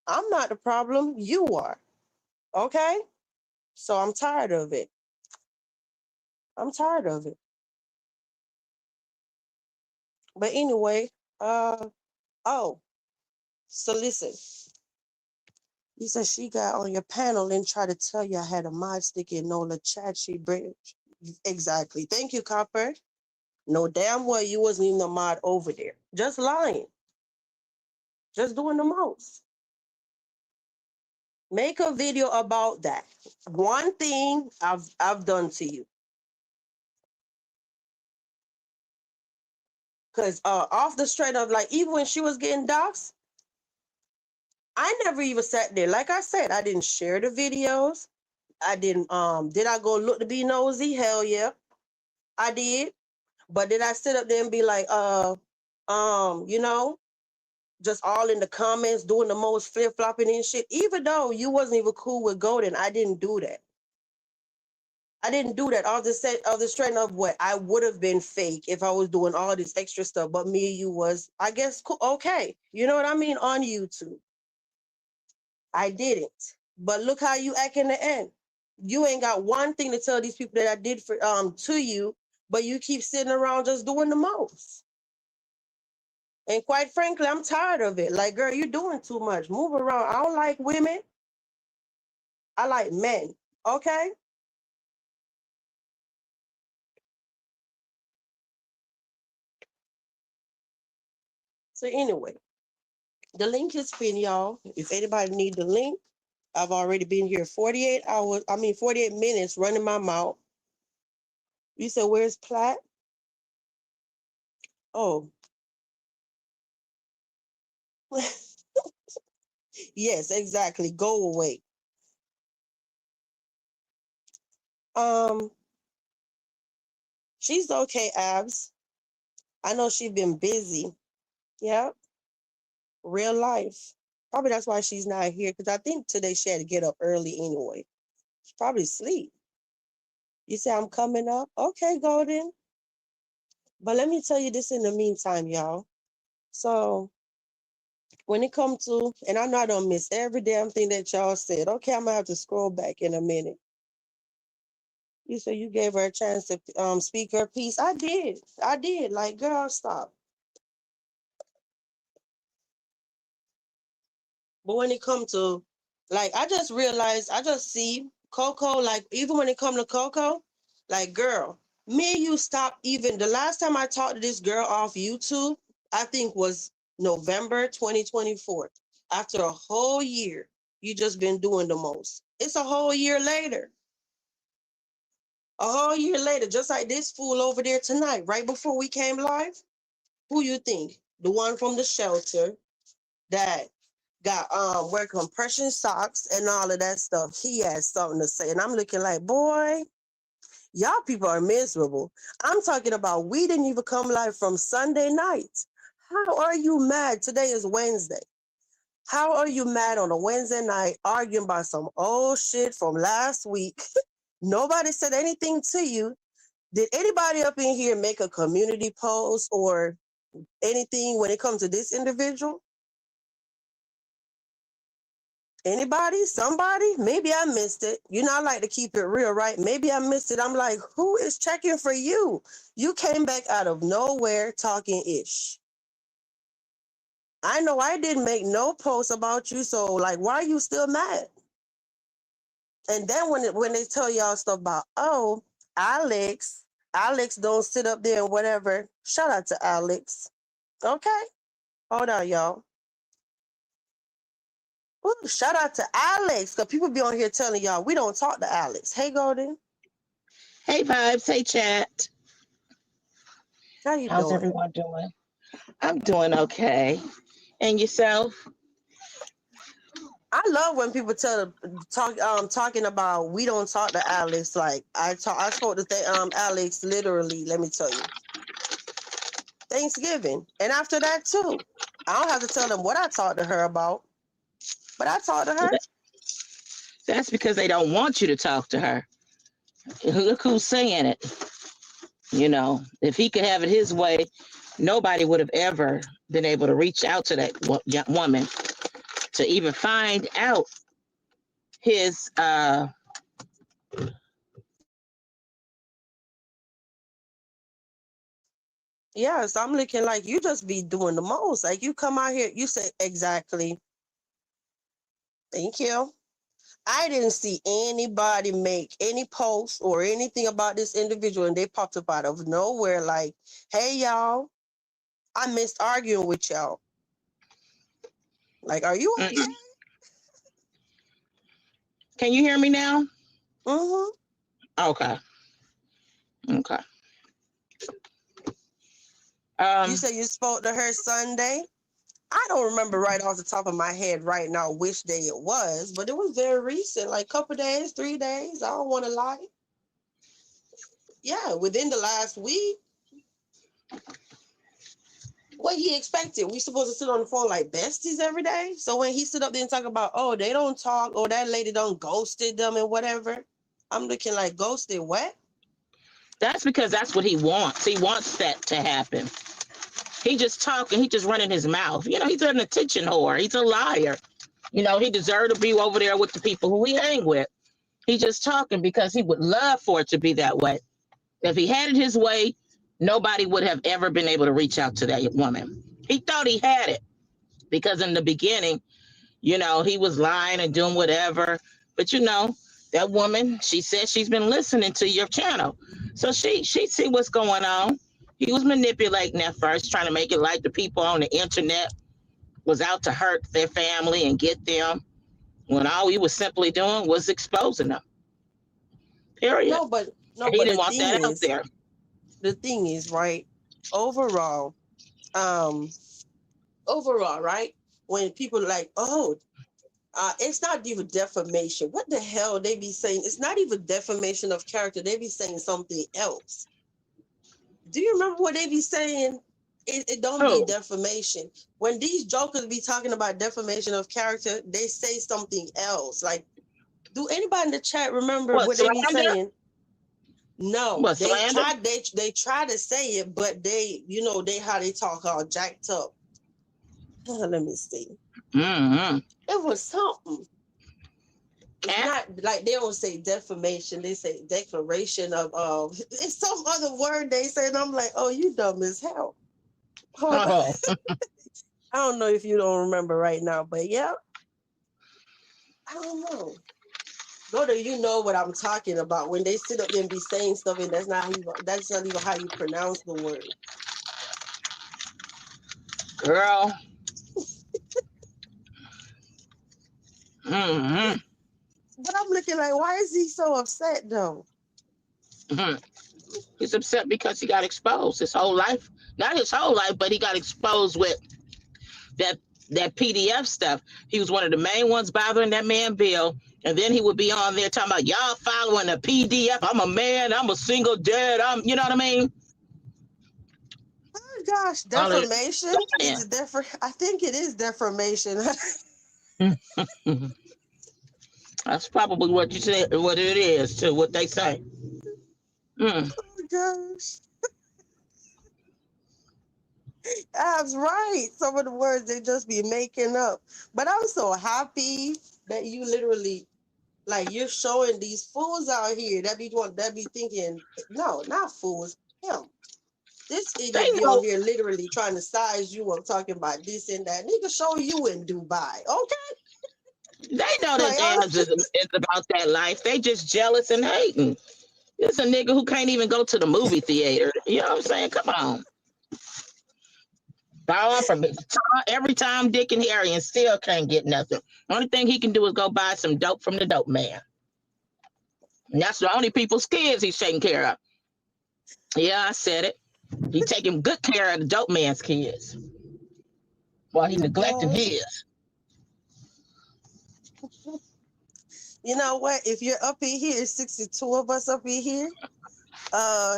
I'm not the problem. You are. Okay? So I'm tired of it. I'm tired of it. But anyway, oh, so listen. You said she got on your panel and tried to tell you I had a mod stick in Nola chat. She bridge. Exactly. Thank you, Copper. No damn well you wasn't even a mod over there. Just lying. Just doing the most. Make a video about that. One thing I've done to you. Cause off the straight of, like, even when she was getting doxxed, I never even sat there. Like I said, I didn't share the videos. I didn't did I go look to be nosy? Hell yeah. I did. But did I sit up there and be like, you know, just all in the comments doing the most flip-flopping and shit? Even though you wasn't even cool with Golden, I didn't do that. I didn't do that. All the set of the straight of what I would have been fake if I was doing all this extra stuff. But me and you was, I guess, cool. Okay. You know what I mean? On YouTube. I didn't. But look how you act in the end. You ain't got one thing to tell these people that I did for to you, but you keep sitting around just doing the most. And quite frankly, I'm tired of it. Like, girl, you're doing too much. Move around. I don't like women. I like men. Okay? So anyway, the link is pinned, y'all. If anybody need the link, I've already been here 48 hours. 48 minutes running my mouth. You said, where's Platt? Oh. Yes, exactly. Go away. She's okay, Abs. I know she's been busy. Yeah. Real life. Probably that's why she's not here, because I think today she had to get up early anyway. She's probably asleep. You say I'm coming up? Okay, Golden. But let me tell you this in the meantime, y'all. So when it comes to, and I know I don't miss every damn thing that y'all said. Okay, I'm gonna have to scroll back in a minute. You said you gave her a chance to speak her piece. I did. I did. Like, girl, stop. But when it comes to, like, I just realized, I just see Coco, like, even when it comes to Coco, like, girl, me and you stop even, the last time I talked to this girl off YouTube, I think was November 2024. After a whole year, you just been doing the most. It's a whole year later. A whole year later, just like this fool over there tonight, right before we came live. Who you think? The one from the shelter that got wear compression socks and all of that stuff. He has something to say. And I'm looking like, boy, y'all people are miserable. I'm talking about we didn't even come live from Sunday night. How are you mad? Today is Wednesday. How are you mad on a Wednesday night arguing about some old shit from last week? Nobody said anything to you. Did anybody up in here make a community post or anything when it comes to this individual? Anybody? Somebody? Maybe I missed it. You know, I like to keep it real, right? Maybe I missed it. I'm like, who is checking for you? You came back out of nowhere talking ish. I know I didn't make no post about you, so like, why are you still mad? And then when they tell y'all stuff about, oh, Alex Alex don't sit up there and whatever. Shout out to Alex. Okay. Hold on, y'all. Ooh, shout out to Alex. Because people be on here telling y'all we don't talk to Alex. Hey, Golden. Hey, Vibes. Hey, chat. How you How's doing? everyone doing? I'm doing okay. And yourself? I love when people talking about we don't talk to Alex. Like I spoke to Alex literally, let me tell you, Thanksgiving. And after that too. I don't have to tell them what I talked to her about. But I talked to her. That's because they don't want you to talk to her. Look who's saying it. You know, if he could have it his way, nobody would have ever been able to reach out to that young woman to even find out his Yes, I'm looking like you just be doing the most. Like you come out here, you say exactly. Thank you. I didn't see anybody make any post or anything about this individual, and they popped up out of nowhere like, hey, y'all, I missed arguing with y'all. Like, are you okay? Can you hear me now? Mm-hmm. Okay. Okay. You said you spoke to her Sunday? I don't remember right off the top of my head right now which day it was, but it was very recent, like a couple days, 3 days. I don't want to lie. Yeah, within the last week. What he expected? We supposed to sit on the phone like besties every day? So when he stood up there and talk about, oh, they don't talk, or that lady don't ghosted them and whatever, I'm looking like ghosted what? That's because that's what he wants. He wants that to happen. He just talking. He just running his mouth. You know, he's an attention whore. He's a liar. You know, he deserved to be over there with the people who he hang with. He just talking because he would love for it to be that way. If he had it his way, nobody would have ever been able to reach out to that woman. He thought he had it because in the beginning, you know, he was lying and doing whatever. But you know, that woman, she said she's been listening to your channel. So she see what's going on. He was manipulating at first, trying to make it like the people on the internet was out to hurt their family and get them, when all he was simply doing was exposing them. Period. No, but And he didn't the want that out there. thing is, right? Overall, um, right? When people like, oh, it's not even defamation. What the hell they be saying? It's not even defamation of character. They be saying something else. Do you remember what they be saying? It don't be defamation. When these jokers be talking about defamation of character, they say something else. Like, do anybody in the chat remember what they be saying? No, What, they slander? try to say it, but they, you know, how they talk all jacked up. Let me see. Mm-hmm. It was something. It's not like they don't say defamation, they say declaration of it's some other word they say, and I'm like, oh, you dumb as hell. I don't know if you don't remember right now, but yeah. I don't know. Brother, you know what I'm talking about when they sit up there and be saying stuff, and that's not even how you pronounce the word. Girl. Mm-hmm. But I'm looking like, why is he so upset though? Mm-hmm. He's upset because he got exposed his whole life. Not his whole life, but he got exposed with that PDF stuff. He was one of the main ones bothering that man Bill. And then he would be on there talking about y'all following a PDF. I'm a man. I'm a single dad. You know what I mean? Oh gosh, defamation. Is it different? I think it is defamation. That's probably what you say. What it is too. What they say. Oh gosh. That's right. Some of the words they just be making up. But I'm so happy that you literally, like, you're showing these fools out here that be thinking, no, not fools, him. This They idiot be know. on here literally trying to size you up, talking about this and that. Nigga, show you in Dubai, okay? They know Like, that theirs is about that life. They just jealous and hating. It's a nigga who can't even go to the movie theater. You know what I'm saying? Come on. Borrow from it. Every time Dick and Harry and still can't get nothing. Only thing he can do is go buy some dope from the dope man. And that's the only people's kids he's taking care of. Yeah, I said it. He's taking good care of the dope man's kids while he neglecting his. You know what? If you're up in here, 62 of us up in here,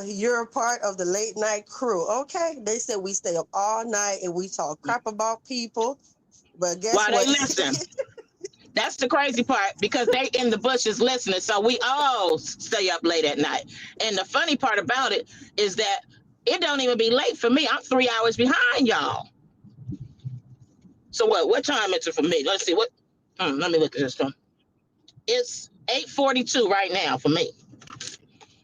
you're a part of the late night crew. Okay. They said we stay up all night and we talk crap about people. But guess While what? they listen. That's the crazy part, because they in the bushes listening. So we all stay up late at night. And the funny part about it is that it don't even be late for me. I'm 3 hours behind y'all. So what time is it for me? Let's see what. Let me look at this one. It's 8:42 right now for me.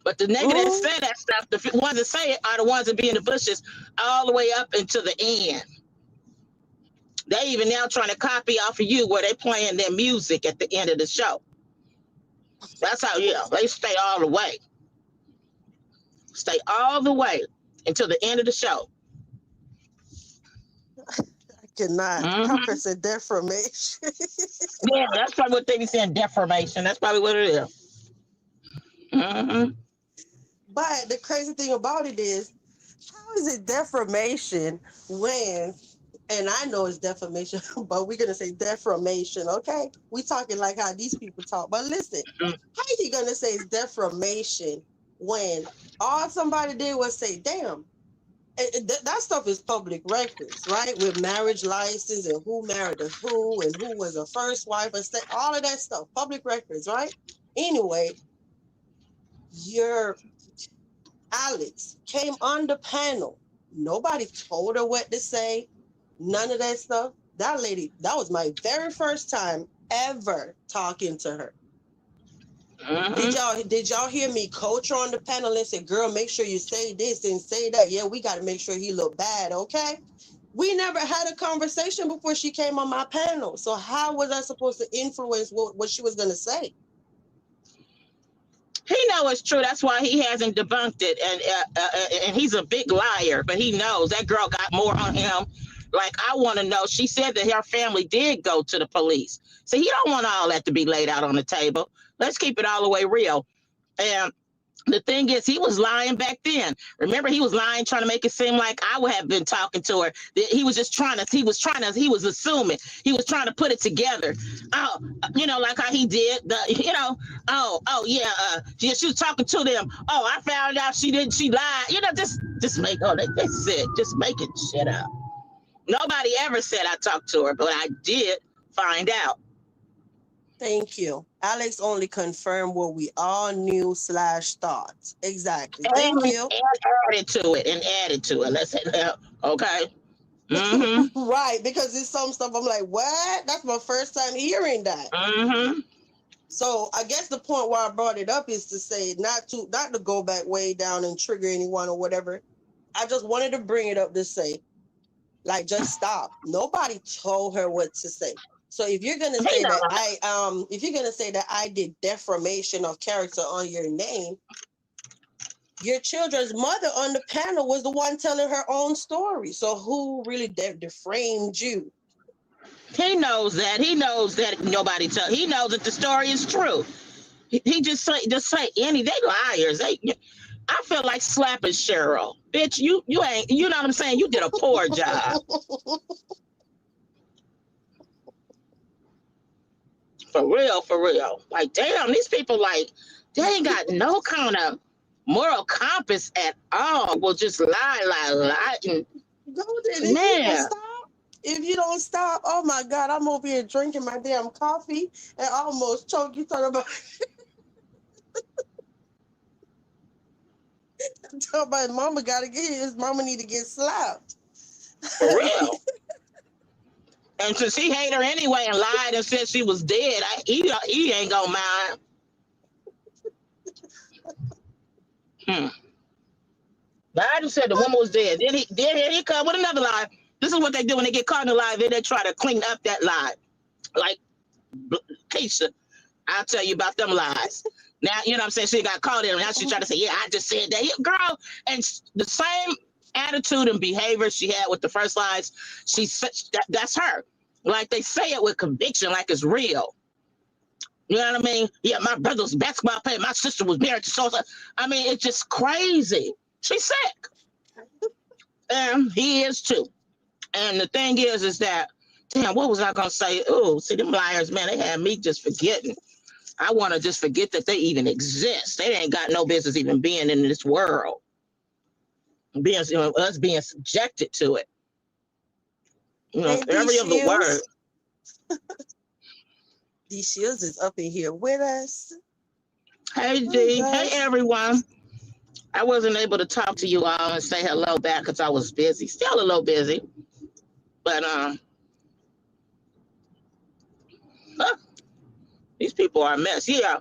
But the nigga that say that stuff, the ones that say it are the ones that be in the bushes all the way up until the end. They even now trying to copy off of you where they playing their music at the end of the show. That's how, they stay all the way. Stay all the way until the end of the show. I cannot. How can I say defamation? Yeah, that's probably what they be saying, defamation. That's probably what it is. But the crazy thing about it is, how is it defamation when, and I know it's defamation, but we're going to say defamation, okay? We talking like how these people talk. But listen, how are you going to say it's defamation when all somebody did was say, damn, that stuff is public records, right? With marriage license and who married who and who was a first wife, all of that stuff, public records, right? Anyway, your Alex came on the panel. Nobody told her what to say. None of that stuff. That lady, that was my very first time ever talking to her. Did y'all hear me coach her on the panel and say, girl, make sure you say this and say that? Yeah, we got to make sure he look bad, okay? We never had a conversation before she came on my panel. So how was I supposed to influence what she was going to say? He knows it's true. That's why he hasn't debunked it. And he's a big liar, but he knows that girl got more on him. Like, I want to know. She said that her family did go to the police. So he don't want all that to be laid out on the table. Let's keep it all the way real. And the thing is, he was lying back then. Remember, he was lying, trying to make it seem like I would have been talking to her. He was just he was assuming. He was trying to put it together. Oh, like how he did she was talking to them. Oh, I found out she lied. Just make, they said, just making shit up. Nobody ever said I talked to her, but I did find out. Thank you. Alex only confirmed what we all knew / thought. Exactly. Thank you. And added to it. Let's say that. Okay. Right, because it's some stuff I'm like, what? That's my first time hearing that. So I guess the point why I brought it up is to say not to go back way down and trigger anyone or whatever. I just wanted to bring it up to say, like, just stop. Nobody told her what to say. So if you're gonna say that I did defamation of character on your name, your children's mother on the panel was the one telling her own story. So who really defamed you? He knows that. He knows that nobody told. He knows that the story is true. He just say any. They liars. I feel like slapping Cheryl. Bitch, you ain't. You know what I'm saying? You did a poor job. For real. Like, damn, these people, like, they ain't got no kind of moral compass at all. Will just lie. And, man. If you don't stop, oh my God, I'm over here drinking my damn coffee and almost choke. You talking about my mama gotta get his mama need to get slapped. For real. And since he hate her anyway and lied and said she was dead, he ain't gonna mind. I just said the woman was dead. Then he come with another lie. This is what they do when they get caught in a lie. Then they try to clean up that lie. Like Keisha, I'll tell you about them lies. Now, you know what I'm saying? She got caught in it. Now she's trying to say, yeah, I just said that. Yeah, girl, and the same attitude and behavior she had with the first lies, that's her. Like they say it with conviction, like it's real. You know what I mean? Yeah, my brother was a basketball player. My sister was married to so-so. I mean, it's just crazy. She's sick. And he is too. And the thing is that, damn, what was I going to say? Oh, see, them liars, man, they had me just forgetting. I want to just forget that they even exist. They ain't got no business even being in this world. Us being subjected to it. You know, Hey, every other word. D Shields is up in here with us. Hey, D. Hey, everyone. I wasn't able to talk to you all and say hello back because I was busy. Still a little busy. But, these people are a mess. Yeah.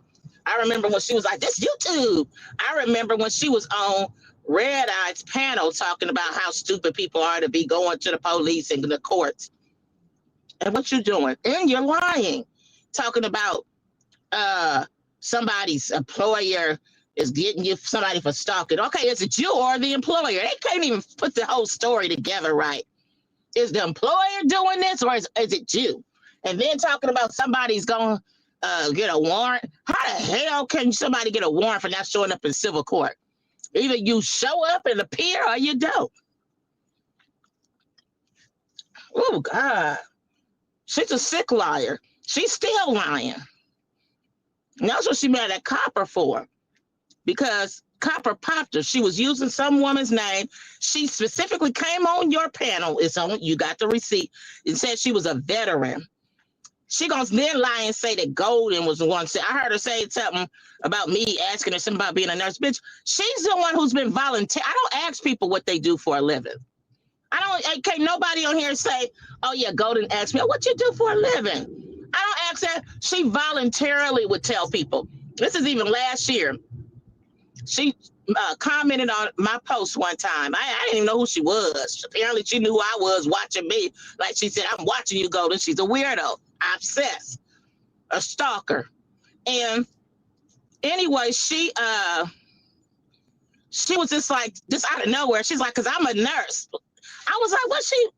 I remember when she was like, this YouTube. I remember when she was on Red Eye's panel talking about how stupid people are to be going to the police and the courts. And what you doing? And you're lying. Talking about somebody's employer is getting you somebody for stalking. Okay, is it you or the employer? They can't even put the whole story together right. Is the employer doing this or is it you? And then talking about somebody's going to get a warrant. How the hell can somebody get a warrant for not showing up in civil court? Either you show up and appear or you don't. Oh, God. She's a sick liar. She's still lying. And that's what she mad at Copper for. Because Copper popped her. She was using some woman's name. She specifically came on your panel. It's on, you got the receipt. It said she was a veteran. She gonna then lie and say that Golden was the one. I heard her say something about me asking her something about being a nurse. Bitch, she's the one who's been volunteer. I don't ask people what they do for a living. Can't nobody on here say, oh yeah, Golden asked me, oh, what you do for a living? I don't ask that. She voluntarily would tell people. This is even last year. She commented on my post one time. I didn't even know who she was. Apparently she knew who I was watching me. Like she said, I'm watching you, Golden. She's a weirdo, obsessed, a stalker. And anyway, she was just like, just out of nowhere. She's like, because I'm a nurse. I was like,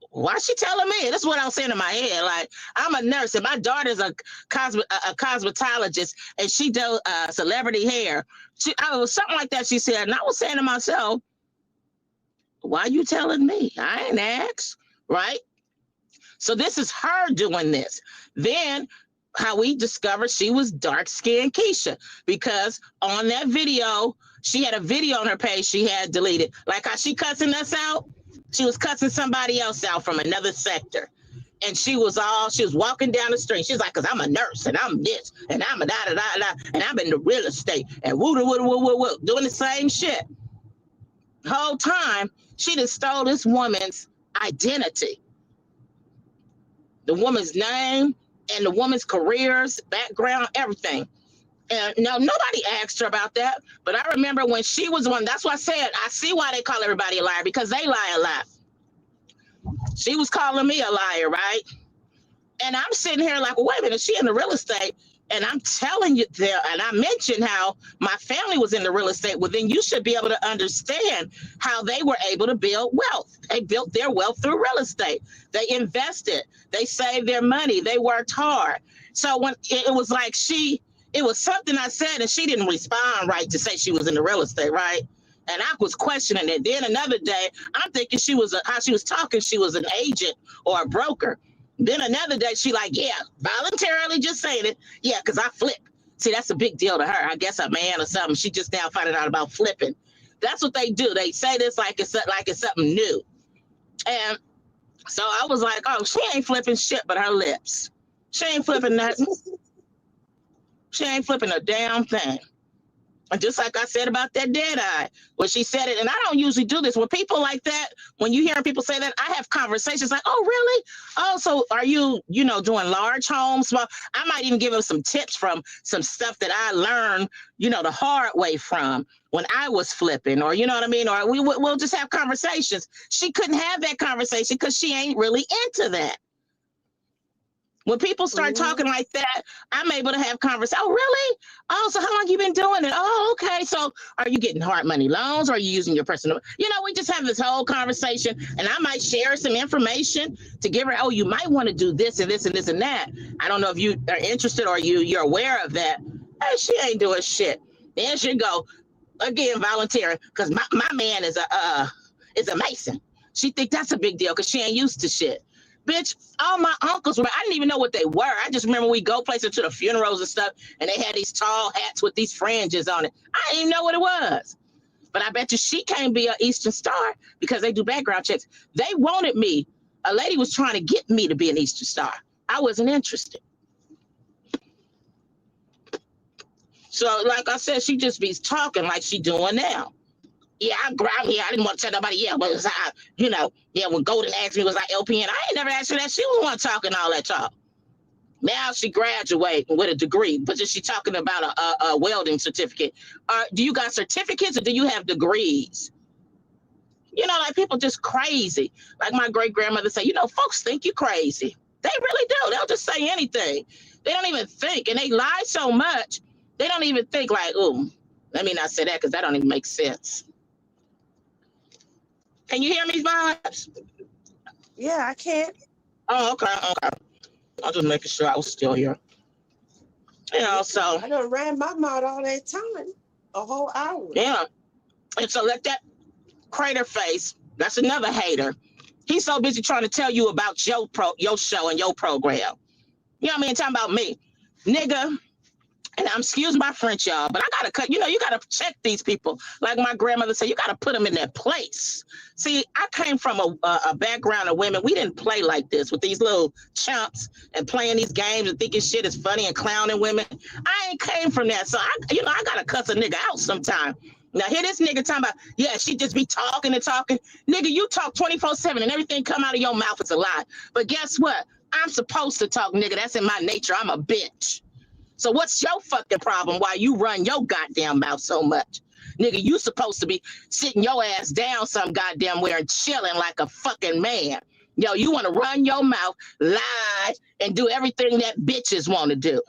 why is she telling me? That's what I was saying in my head. Like, I'm a nurse and my daughter's a cosmetologist and she does celebrity hair. Something like that she said. And I was saying to myself, why are you telling me? I ain't asked, right? So this is her doing this. Then how we discovered she was dark-skinned Keisha, because on that video, she had a video on her page she had deleted. Like how she cussing us out, she was cussing somebody else out from another sector. And she was walking down the street. She's like, because I'm a nurse and I'm this and I'm a da-da-da-da and I'm in the real estate and woo-da-woo-da-woo-woo-woo, doing the same shit. The whole time, she just stole this woman's identity. The woman's name and the woman's careers, background, everything. And no, nobody asked her about that. But I remember when she was one, that's why I said, I see why they call everybody a liar, because they lie a lot. She was calling me a liar, right? And I'm sitting here like, well, wait a minute, she in the real estate. And I'm telling you there, and I mentioned how my family was in the real estate. Well, then you should be able to understand how they were able to build wealth. They built their wealth through real estate. They invested. They saved their money. They worked hard. So when it was like it was something I said, and she didn't respond right to say she was in the real estate, right? And I was questioning it. Then another day, I'm thinking how she was talking, she was an agent or a broker. Then another day, she like, yeah, voluntarily just saying it. Yeah, because I flip. See, that's a big deal to her. I guess a man or something. She just now finding out about flipping. That's what they do. They say this like it's something new. And so I was like, oh, she ain't flipping shit but her lips. She ain't flipping nothing. She ain't flipping a damn thing. And just like I said about that dead eye, when she said it, and I don't usually do this, when people like that, when you hear people say that, I have conversations like, oh, really? Oh, so are you, doing large homes? Well, I might even give them some tips from some stuff that I learned, the hard way from when I was flipping, or you know what I mean? Or we'll just have conversations. She couldn't have that conversation because she ain't really into that. When people start Mm-hmm. talking like that, I'm able to have conversation. Oh, really? Oh, so how long you been doing it? Oh, okay. So are you getting hard money loans? Or are you using your personal? We just have this whole conversation, and I might share some information to give her. Oh, you might want to do this and this and this and that. I don't know if you are interested or you're aware of that. Hey, she ain't doing shit. Then she go again volunteering because my man is a Mason. She think that's a big deal because she ain't used to shit. Bitch, all my uncles were, I didn't even know what they were. I just remember we go places to the funerals and stuff, and they had these tall hats with these fringes on it. I didn't even know what it was. But I bet you she can't be an Eastern Star because they do background checks. They wanted me. A lady was trying to get me to be an Eastern Star. I wasn't interested. So, like I said, she just be talking like she doing now. Yeah, I'm ground here. I didn't want to tell nobody. Yeah, but it was when Golden asked me, was I LPN? I ain't never asked her that. She was the one talking all that talk. Now she graduated with a degree, but is she talking about a welding certificate? Do you got certificates or do you have degrees? Like people just crazy. Like my great grandmother said, folks think you crazy. They really do. They'll just say anything. They don't even think, and they lie so much. They don't even think like, oh, let me not say that because that don't even make sense. Can you hear me, Vibes? Yeah, I can't. Oh, okay. I was just making sure I was still here. So I done ran my mouth all that time, a whole hour. yeah. And so let that crater face, that's another hater. He's so busy trying to tell you about your show and your program. You know what I mean? Talking about me. Nigga, and I'm excuse my French, y'all, but I gotta cut. You gotta check these people. Like my grandmother said, you gotta put them in their place. See, I came from a background of women. We didn't play like this with these little chumps and playing these games and thinking shit is funny and clowning women. I ain't came from that, so I gotta cuss a nigga out sometime. Now hear this nigga talking about, yeah, she just be talking and talking. Nigga, you talk 24/7 and everything come out of your mouth is a lie. But guess what? I'm supposed to talk, nigga. That's in my nature. I'm a bitch. So what's your fucking problem while you run your goddamn mouth so much? Nigga, you supposed to be sitting your ass down some goddamn where and chilling like a fucking man. You want to run your mouth, lie, and do everything that bitches want to do.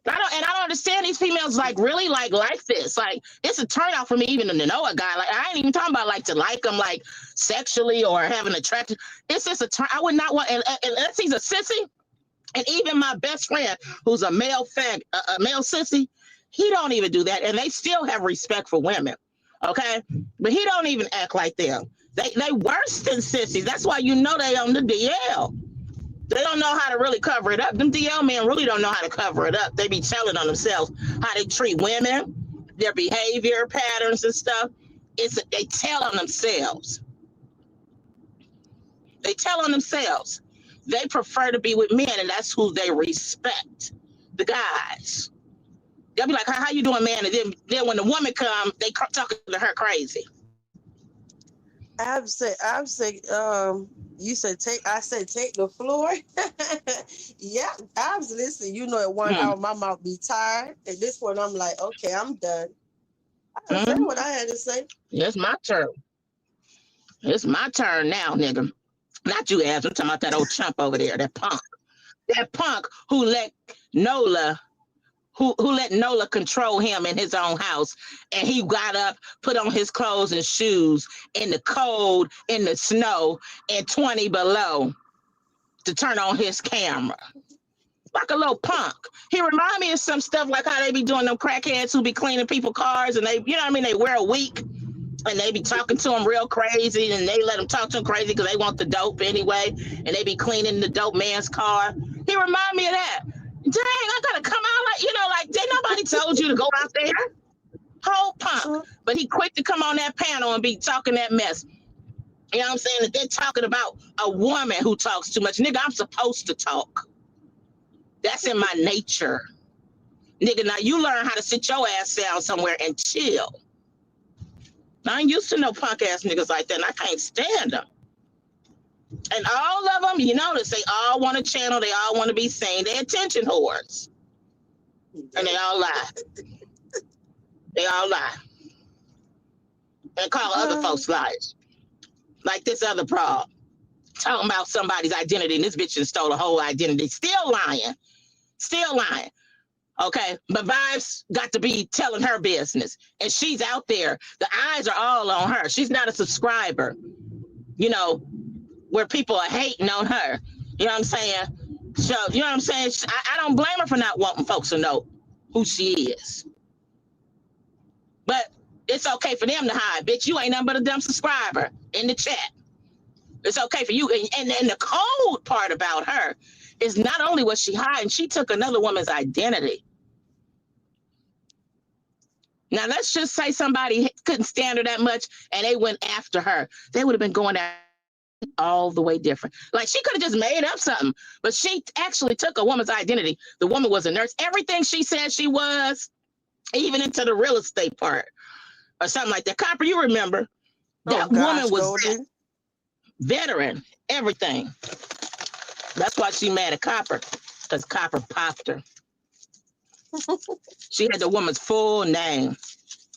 I don't understand these females really like this. Like it's a turnout for me even to know a guy. Like I ain't even talking about like to like him like sexually or having attraction. It's just a turn. I would not want unless he's a sissy. And even my best friend, who's a male sissy, he don't even do that. And they still have respect for women. Okay? But he don't even act like them. They worse than sissies. That's why they on the DL. They don't know how to really cover it up. Them DL men really don't know how to cover it up. They be telling on themselves how they treat women, their behavior patterns and stuff. They tell on themselves. They tell on themselves. They prefer to be with men, and that's who they respect. The guys. They'll be like, how you doing, man? And then when the woman comes, they talking to her crazy. I said, you said I said take the floor. Yeah, I was listening. At 1 hour, my mouth be tired. At this point, I'm like, okay, I'm done. I said what I had to say. It's my turn. It's my turn now, nigga. Not you, Abs. I'm talking about that old chump over there, that punk. That punk who let Nola control him in his own house. And he got up, put on his clothes and shoes in the cold, in the snow, and 20 below to turn on his camera. Like a little punk. He remind me of some stuff like how they be doing them crackheads who be cleaning people's cars and they, they wear a week. And they be talking to him real crazy, and they let him talk to him crazy because they want the dope anyway, and they be cleaning the dope man's car. He remind me of that. Dang, I gotta come out like did nobody told you to go out there? Whole punk. But he quick to come on that panel and be talking that mess. You know what I'm saying? That they're talking about a woman who talks too much. Nigga, I'm supposed to talk. That's in my nature. Nigga, now you learn how to sit your ass down somewhere and chill. I ain't used to no punk ass niggas like that, and I can't stand them. And all of them, you notice, they all want a channel, they all want to be seen. They're attention whores. And they all lie. They all lie. And call other folks liars. Like this other broad. talking about somebody's identity, and this bitch just stole a whole identity. Still lying. Still lying. Okay, but Vibes got to be telling her business, and she's out there. The eyes are all on her. She's not a subscriber, you know, where people are hating on her. You know what I'm saying? So, you know what I'm saying? I don't blame her for not wanting folks to know who she is. But it's okay for them to hide. Bitch, you ain't nothing but a dumb subscriber in the chat. It's okay for you. And the cold part about her is not only was she hiding, she took another woman's identity. Now, let's just say somebody couldn't stand her that much and they went after her. They would have been going after all the way different. Like, she could have just made up something, but she actually took a woman's identity. The woman was a nurse. Everything she said she was, even into the real estate part or something like that. Copper, you remember? That woman was that veteran, everything. That's why she mad at Copper, because Copper popped her. She had the woman's full name.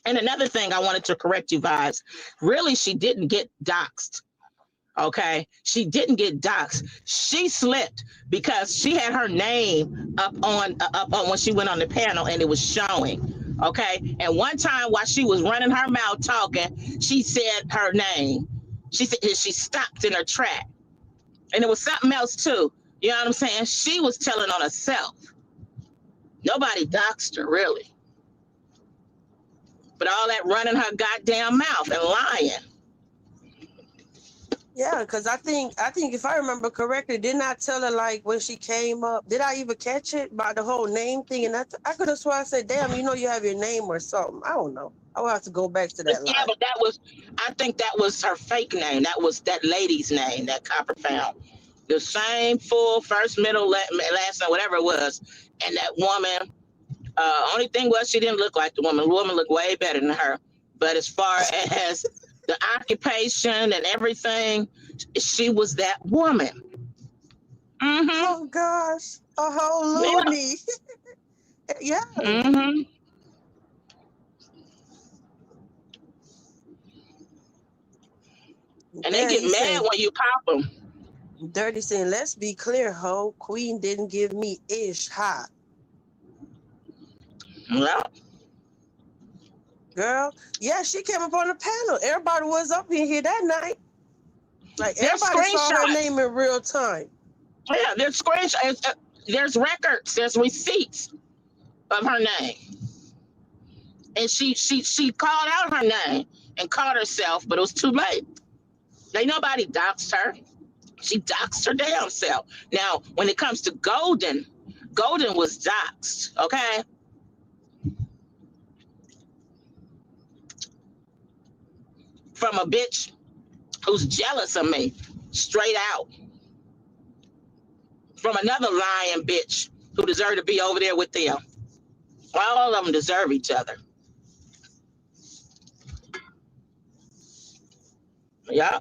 And another thing I wanted to correct you, Vibes. Really, she didn't get doxxed. Okay? She didn't get doxxed. She slipped because she had her name up on when she went on the panel and it was showing. Okay? And one time while she was running her mouth talking, she said her name. She said she stopped in her track. And it was something else too. You know what I'm saying? She was telling on herself. Nobody doxed her, really. But all that running her goddamn mouth and lying. Yeah, because I think if I remember correctly, didn't I tell her, like, when she came up, did I even catch it by the whole name thing? And I could have sworn I said, damn, you know you have your name or something. I don't know. I will have to go back to that line. Yeah, but I think that was her fake name. That was that lady's name that Copper found. The same full first, middle, last name, whatever it was. And that woman, only thing was she didn't look like the woman. The woman looked way better than her. But as far as the occupation and everything, she was that woman. Mm-hmm. Oh, gosh. A whole loony. Yeah. Mm-hmm. And they get mad when you pop them. Dirty saying, let's be clear, ho. Queen didn't give me ish hot. Yeah. Girl, yeah, she came up on the panel. Everybody was up in here that night. Like, there's everybody saw her name in real time. Yeah, there's screenshots. There's records. There's receipts of her name. And she called out her name and called herself, but it was too late. Ain't nobody doxed her. She doxed her damn self. Now, when it comes to Golden was doxed, okay? From a bitch who's jealous of me, straight out. From another lying bitch who deserved to be over there with them. All of them deserve each other. Yeah.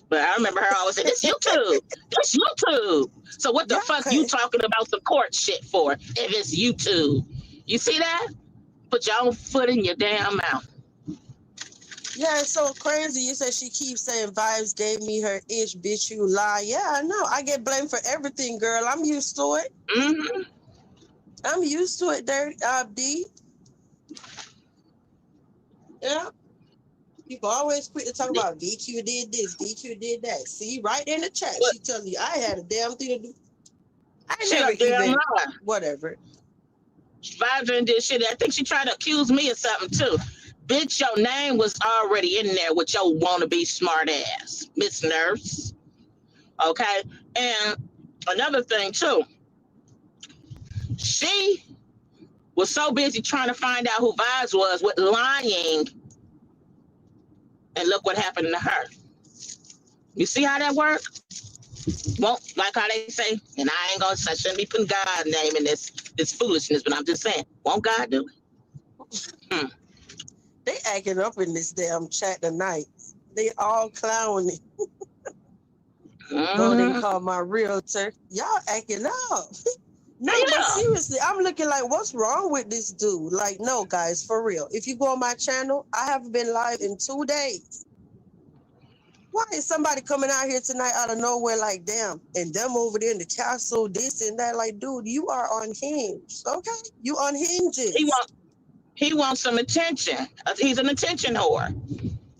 But I remember her always saying, it's YouTube. It's YouTube. So what the fuck you talking about the court shit for if it's YouTube? You see that? Put your own foot in your damn mouth. Yeah, it's so crazy. You said she keeps saying Vibes gave me her ish, bitch, you lie. Yeah, I know. I get blamed for everything, girl. I'm used to it. Mm-hmm. I'm used to it, Dirty D. Yeah. People always quick to talk about DQ did this, DQ did that. See, right in the chat, she telling you I had a damn thing to do. I never even whatever. Vibes and did shit. I think she tried to accuse me of something too. Bitch, your name was already in there with your wannabe smart ass, Miss Nurse. Okay? And another thing too, she was so busy trying to find out who Vibes was with lying. And look what happened to her. You see how that works? Won't, like how they say, and I shouldn't be putting God's name in this foolishness, but I'm just saying, won't God do it? They acting up in this damn chat tonight. They all clowning. Golden called my realtor. Y'all acting up. No, but seriously, I'm looking like, what's wrong with this dude? Like, no, guys, for real. If you go on my channel, I haven't been live in 2 days. why is somebody coming out here tonight out of nowhere like, damn, and them over there in the castle, this and that? Like, dude, you are unhinged, okay? You He unhinges. want he wants some attention. He's an attention whore.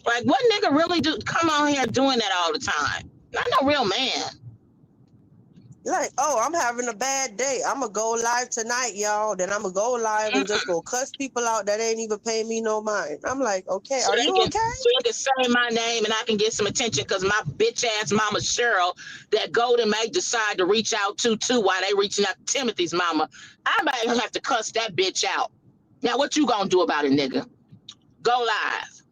Like, what nigga really do come on here doing that all the time? Not no real man. Like, oh, I'm having a bad day. I'm going to go live tonight, y'all. Then I'm going to go live and just go cuss people out that ain't even paying me no mind. I'm like, okay, So are they you can okay? so they can say my name and I can get some attention because my bitch ass mama Cheryl that Golden may decide to reach out to too while they reaching out to Timothy's mama. I might have to cuss that bitch out. Now what you gonna do about it, nigga? Go live.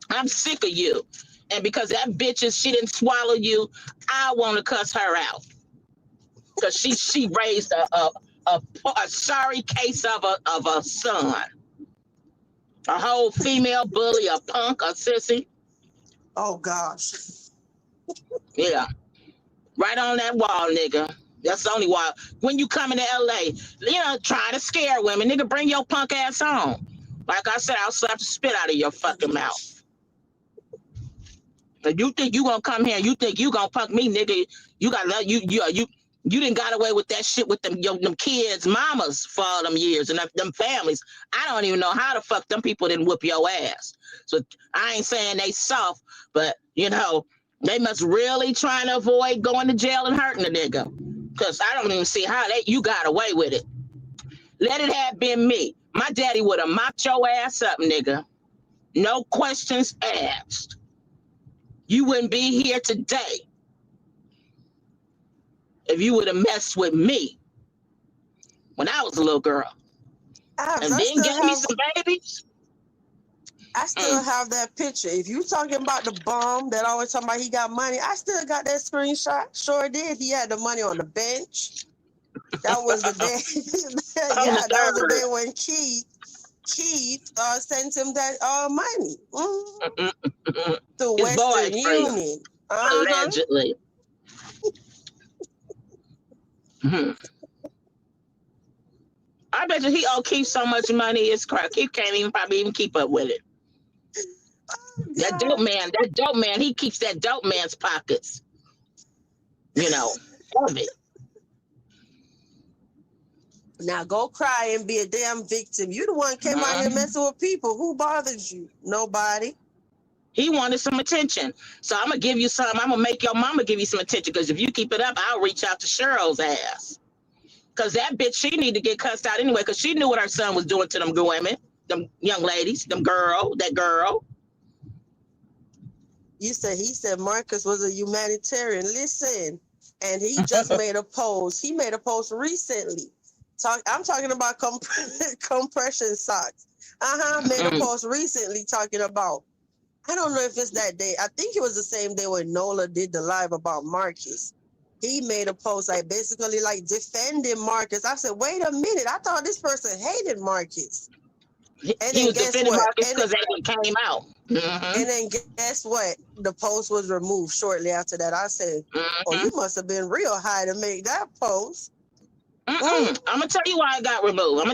I'm sick of you. And because that bitch she didn't swallow you, I want to cuss her out. Because she raised a sorry case of a son. A whole female bully, a punk, a sissy. Oh, gosh. Yeah. Right on that wall, nigga. That's the only wall. When you come into LA, trying to scare women, nigga, bring your punk ass home. Like I said, I'll slap the spit out of your fucking mouth. If you think you gonna come here, you think you gonna punk me, nigga? You didn't got away with that shit with them kids, mamas for all them years and them families. I don't even know how the fuck them people didn't whoop your ass. So I ain't saying they soft, but they must really trying to avoid going to jail and hurting a nigga. Cause I don't even see how you got away with it. Let it have been me. My daddy would have mopped your ass up, nigga. No questions asked. You wouldn't be here today if you would have messed with me when I was a little girl. Abs, And then gave me some babies. I still have that picture. If you talking about the bum that always talking about he got money, I still got that screenshot. Sure did. He had the money on the bench. That was the day. Yeah, that was the day when Keith sent him that money to His Western boyfriend, Union. allegedly. I bet you he owe Keith so much money, it's crap. Keith can't probably even keep up with it. That dope man, he keeps that dope man's pockets. Of it. Now go cry and be a damn victim. You the one came out here messing with people. Who bothered you? Nobody. He wanted some attention. So I'm going to give you some. I'm going to make your mama give you some attention because if you keep it up, I'll reach out to Cheryl's ass. Because that bitch, she need to get cussed out anyway because she knew what her son was doing to them women, them young ladies, that girl. He said Marcus was a humanitarian. Listen, and he just made a post. He made a post recently. I'm talking about compression socks. Made a post recently talking about, I don't know if it's that day. I think it was the same day when Nola did the live about Marcus. He made a post basically defending Marcus. I said, wait a minute. I thought this person hated Marcus. And he was defending Marcus because that one came out. And then guess what? The post was removed shortly after that. I said, oh, you must have been real high to make that post. I'm going to tell you why I got removed.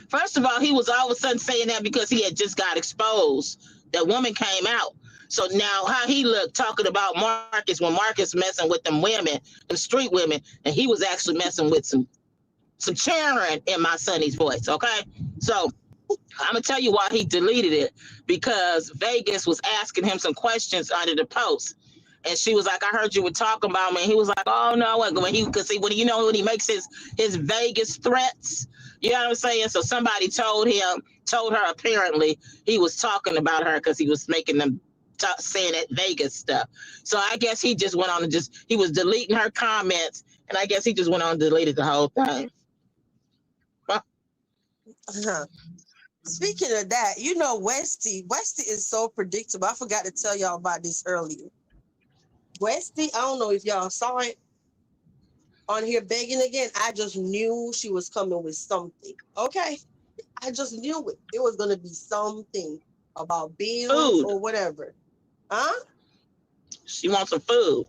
First of all, he was all of a sudden saying that because he had just got exposed. That woman came out. So now how he looked talking about Marcus when Marcus messing with them women, them street women, and he was actually messing with some cheering in my sonny's voice, okay? So I'm going to tell you why he deleted it. Because Vegas was asking him some questions under the post. And she was like, I heard you were talking about me. And he was like, oh, no. When he makes his Vegas threats, you know what I'm saying? So somebody told her apparently he was talking about her because he was making them saying that Vegas stuff. So I guess he just went on and he was deleting her comments. And I guess he just went on and deleted the whole thing. Speaking of that, Westie is so predictable. I forgot to tell y'all about this earlier. Westie, I don't know if y'all saw it on here begging again. I just knew she was coming with something. Okay? I just knew it. It was going to be something about bills or whatever. Huh? She wants some food.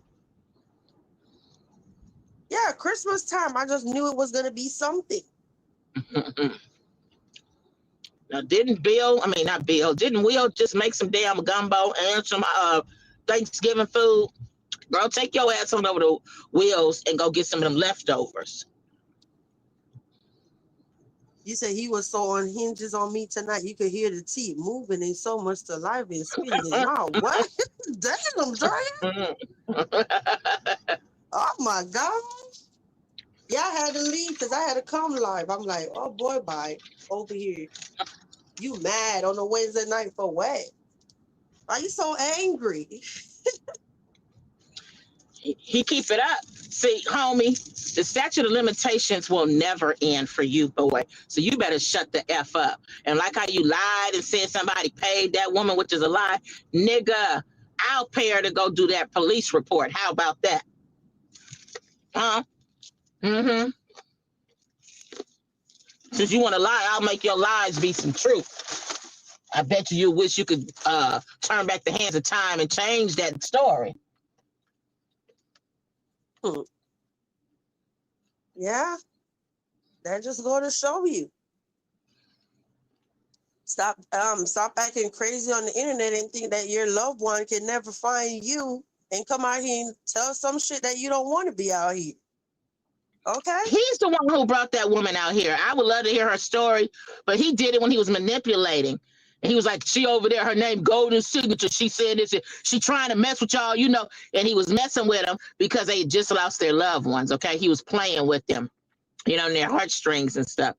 Yeah, Christmas time. I just knew it was going to be something. Now, didn't Will just make some damn gumbo and some Thanksgiving food? Girl, take your ass on over to Will's and go get some of them leftovers. You said he was so on hinges on me tonight. You could hear the teeth moving and so much saliva and spit in his mouth. What? Damn, Dre. Oh my God. Yeah, I had to leave because I had to come live. I'm like, oh boy, bye. Over here. You mad on a Wednesday night for what? Why you so angry? He keep it up. See, homie, the statute of limitations will never end for you, boy. So you better shut the F up. And like how you lied and said somebody paid that woman, which is a lie, nigga, I'll pay her to go do that police report. How about that? Huh? Mm-hmm. Since you want to lie, I'll make your lies be some truth. I bet you wish you could turn back the hands of time and change that story. Yeah, that just go to show you. Stop acting crazy on the internet and think that your loved one can never find you and come out here and tell some shit that you don't want to be out here. Okay? He's the one who brought that woman out here. I would love to hear her story, but he did it when he was manipulating. And he was like, she over there, her name Golden Signature. She said this, she trying to mess with y'all, you know. And he was messing with them because they just lost their loved ones, okay? He was playing with them, you know, their heartstrings and stuff.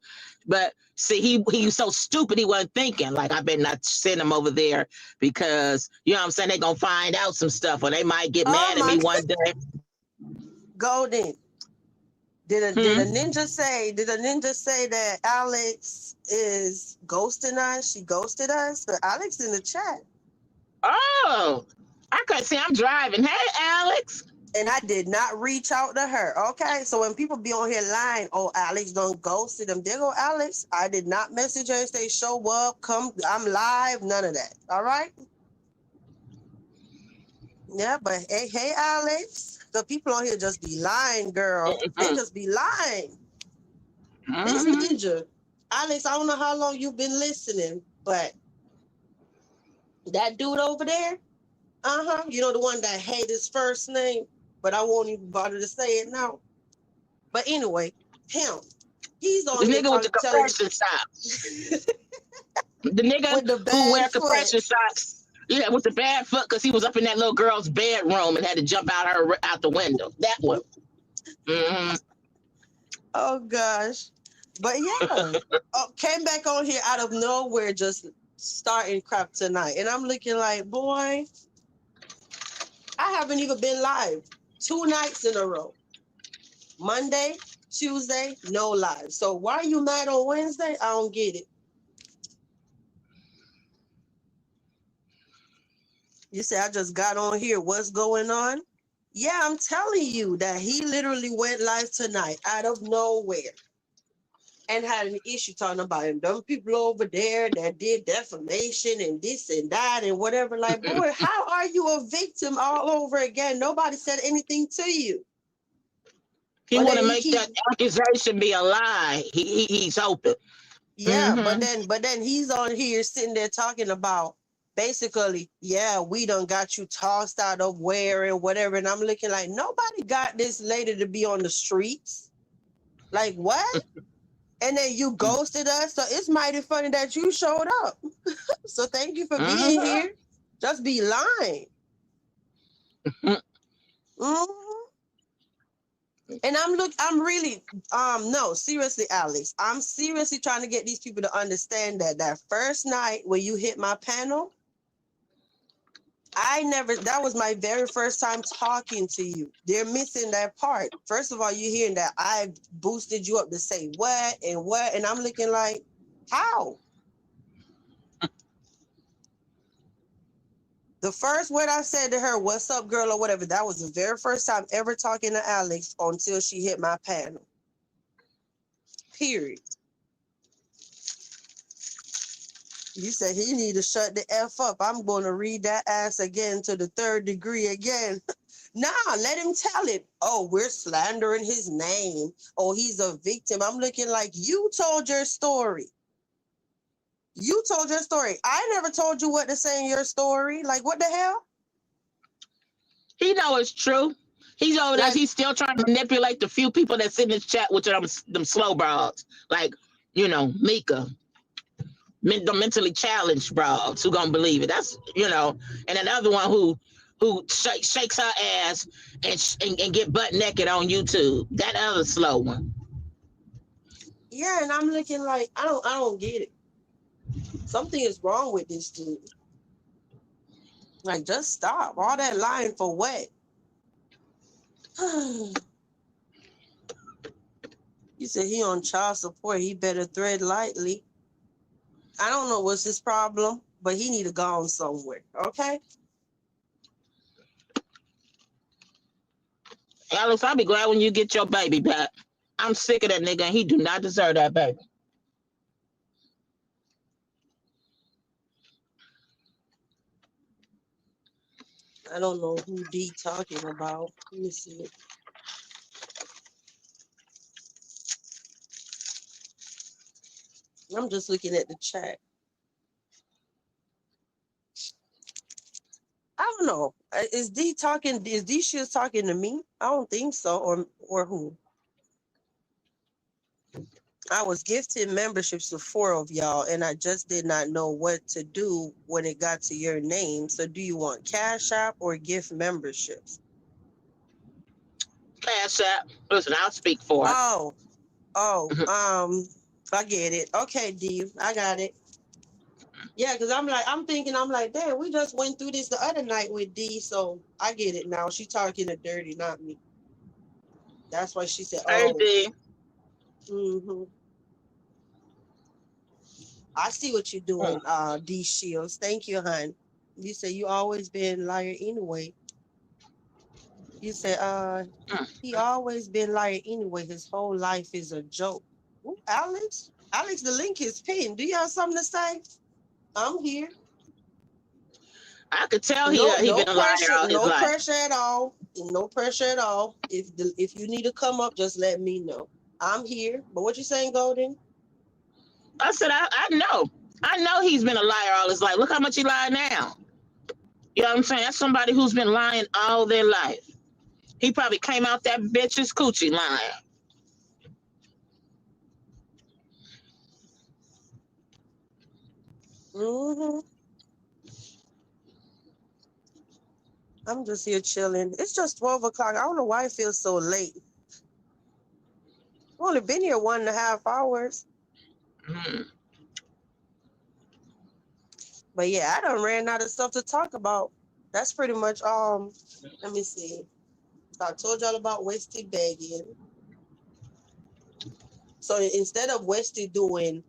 But see, he was so stupid, he wasn't thinking, like, I better not send him over there because, you know what I'm saying, they going to find out some stuff or they might get mad at me one day. Golden. Did a ninja say that Alex is ghosting us? She ghosted us? But Alex in the chat. Oh, I couldn't see. I'm driving. Hey, Alex. And I did not reach out to her. Okay. So when people be on here lying, oh, Alex don't ghosted them. There go Alex. I did not message her and say, show up, come, I'm live. None of that. All right. Yeah, but hey, Alex. The people on here just be lying, girl. They just be lying. This ninja. Alex, I don't know how long you've been listening, but that dude over there, you know, the one that hated his first name, but I won't even bother to say it now. But anyway, him. He's on the here nigga with the compression socks. The nigga with the who wear foot. compression socks. Yeah, with the bad foot because he was up in that little girl's bedroom and had to jump out the window. That one. Mm-hmm. Oh, gosh. But yeah, came back on here out of nowhere, just starting crap tonight. And I'm looking like, boy, I haven't even been live 2 nights in a row. Monday, Tuesday, no live. So why are you mad on Wednesday? I don't get it. You say, I just got on here. What's going on? Yeah, I'm telling you that he literally went live tonight out of nowhere and had an issue talking about him. Them people over there that did defamation and this and that and whatever. Like, boy, how are you a victim all over again? Nobody said anything to you. He want to make that accusation be a lie. He's hoping. Yeah, but then he's on here sitting there talking about basically, yeah, we done got you tossed out of where and whatever. And I'm looking like, nobody got this lady to be on the streets. Like, what? And then you ghosted us. So it's mighty funny that you showed up. So thank you for being here. Just be lying. And I'm really, no, seriously, Alex, I'm seriously trying to get these people to understand that first night when you hit my panel, that was my very first time talking to you. They're missing that part. First of all, you're hearing that I boosted you up to say what, and I'm looking like, how? The first word I said to her, what's up, girl, or whatever, that was the very first time ever talking to Alex until she hit my panel. Period. You said he need to shut the F up. I'm going to read that ass again to the 3rd degree again. Nah, let him tell it. Oh, we're slandering his name. Oh, he's a victim. I'm looking like you told your story. You told your story. I never told you what to say in your story. Like, what the hell? He know it's true. He's over there. Like, He's still trying to manipulate the few people that sit in this chat with them slow broads. Like, Mika, the mentally challenged broads who gonna believe it. That's, and another one who shakes her ass and get butt naked on YouTube. That other slow one. yeah, and I'm looking like, I don't get it. Something is wrong with this dude. Like, just stop. All that lying for what? You said he on child support. He better tread lightly. I don't know what's his problem, but he need to go on somewhere. Okay? Alex, I'll be glad when you get your baby back. I'm sick of that nigga, and he do not deserve that baby. I don't know who D talking about. Let me see. I'm just looking at the chat. I don't know. Is D talking? Is D Shields talking to me? I don't think so. Or who? I was gifted memberships to 4 of y'all, and I just did not know what to do when it got to your name. So, do you want Cash App or gift memberships? Cash App. Listen, I'll speak for it. Oh, I get it. Okay, D, I got it. Yeah, because I'm like, damn, we just went through this the other night with D, so I get it now. She talking to Dirty, not me. That's why she said, Hey, oh. D. Mm-hmm. I see what you're doing, D Shields. Thank you, hon. You say you always been liar anyway. You say, he always been liar anyway. His whole life is a joke. Ooh, Alex? Alex, the link is pinned. Do you have something to say? I'm here. I could tell he No been a liar pressure, all his no life. pressure at all. No pressure at all. If you need to come up, just let me know. I'm here. But what you saying, Golden? I said, I know. I know he's been a liar all his life. Look how much he lied now. You know what I'm saying? That's somebody who's been lying all their life. He probably came out that bitch's coochie lying. Mm-hmm. I'm just here chilling. It's just 12 o'clock. I don't know why it feels so late. I've only been here 1.5 hours. Mm. But yeah, I done ran out of stuff to talk about. That's pretty much let me see. So I told y'all about Westie begging. So instead of Westie doing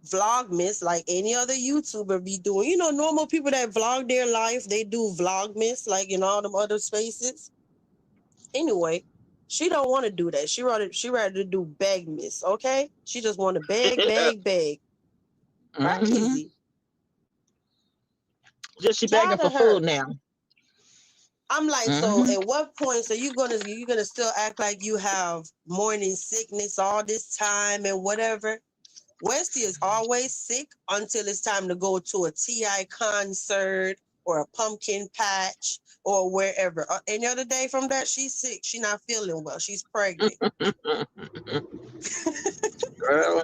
Vlogmas like any other YouTuber be doing, normal people that vlog their life, they do Vlogmas like in all them other spaces. Anyway, she don't want to do that. She rather do Begmas, okay? She just want to beg, beg, beg. Mm-hmm. Crazy. Just she begging Tired for of her. food now. I'm like, so Mm-hmm. at what point? So you gonna still act like you have morning sickness all this time and whatever? Westie is always sick until it's time to go to a T.I. concert or a pumpkin patch or wherever. Any other day from that, she's sick. She's not feeling well. She's pregnant. Girl.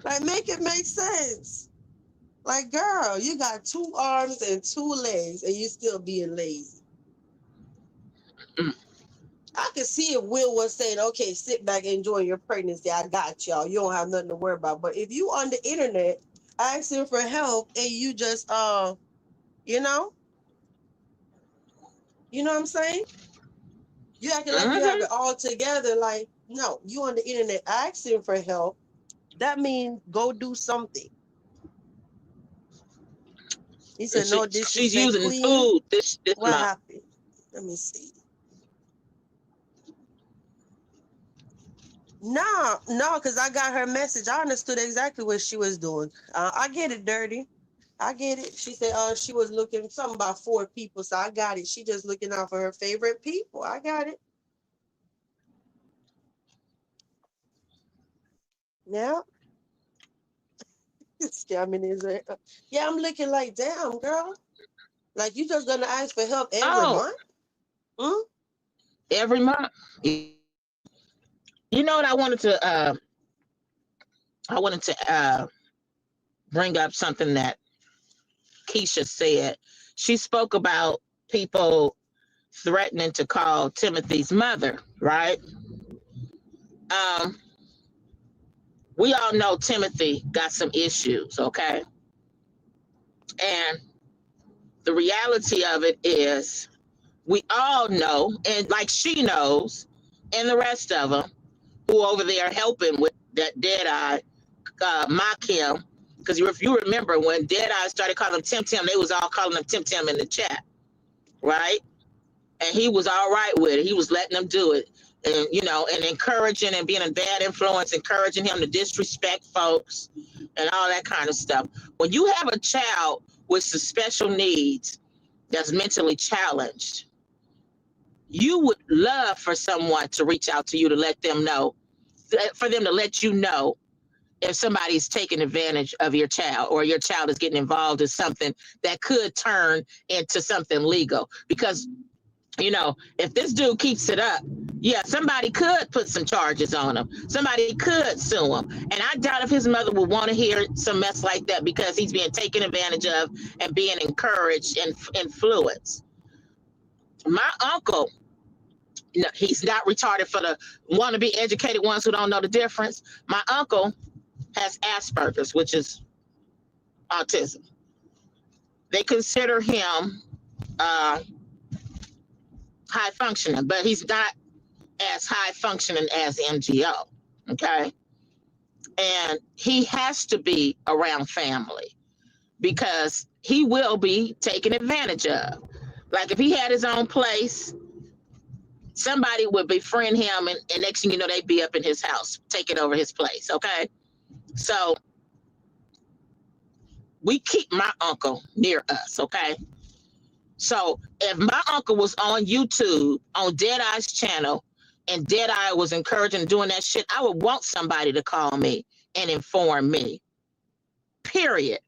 Like, make it make sense. Like, girl, you got 2 arms and 2 legs and you still being lazy. Mm. I could see if Will was saying, okay, sit back and enjoy your pregnancy. I got y'all. You don't have nothing to worry about. But if you on the internet asking for help and you just, you know what I'm saying? You acting like you have Mm-hmm. it all together. Like, no, you on the internet asking for help. That means go do something. He said, no She's disrespect, using queen. food this What month. happened? Let me see. No, because I got her message. I understood exactly what she was doing. I get it, Dirty. I get it. She said she was looking something about 4 people, so I got it. She just looking out for her favorite people. I got it. Yeah. Scamming is it? Yeah, I'm looking like, damn, girl. Like you just gonna ask for help every Oh, month? Hmm? every month. You know what I wanted to bring up something that Keisha said. She spoke about people threatening to call Timothy's mother, right? Um, we all know Timothy got some issues, okay? And the reality of it is, we all know, and like she knows, and the rest of them who over there helping with that dead eye, mock him. Because if you remember when Dead Eye started calling him Tim Tim, they was all calling him Tim Tim in the chat, right? And he was all right with it. He was letting them do it, and and encouraging and being a bad influence, encouraging him to disrespect folks and all that kind of stuff. When you have a child with some special needs that's mentally challenged, you would love for someone to reach out to you to let them know, for them to let you know if somebody's taking advantage of your child or your child is getting involved in something that could turn into something legal. Because if this dude keeps it up, yeah, somebody could put some charges on him. Somebody could sue him. And I doubt if his mother would want to hear some mess like that, because he's being taken advantage of and being encouraged and influenced. My uncle, he's not retarded for the wannabe educated ones who don't know the difference. My uncle has Asperger's, which is autism. They consider him high functioning, but he's not as high functioning as MGO. Okay. And he has to be around family because he will be taken advantage of. Like if he had his own place, somebody would befriend him, and next thing you know, they'd be up in his house, taking over his place. Okay. So we keep my uncle near us. Okay. So if my uncle was on YouTube on Deadeye's channel and Deadeye was encouraging doing that shit, I would want somebody to call me and inform me. Period.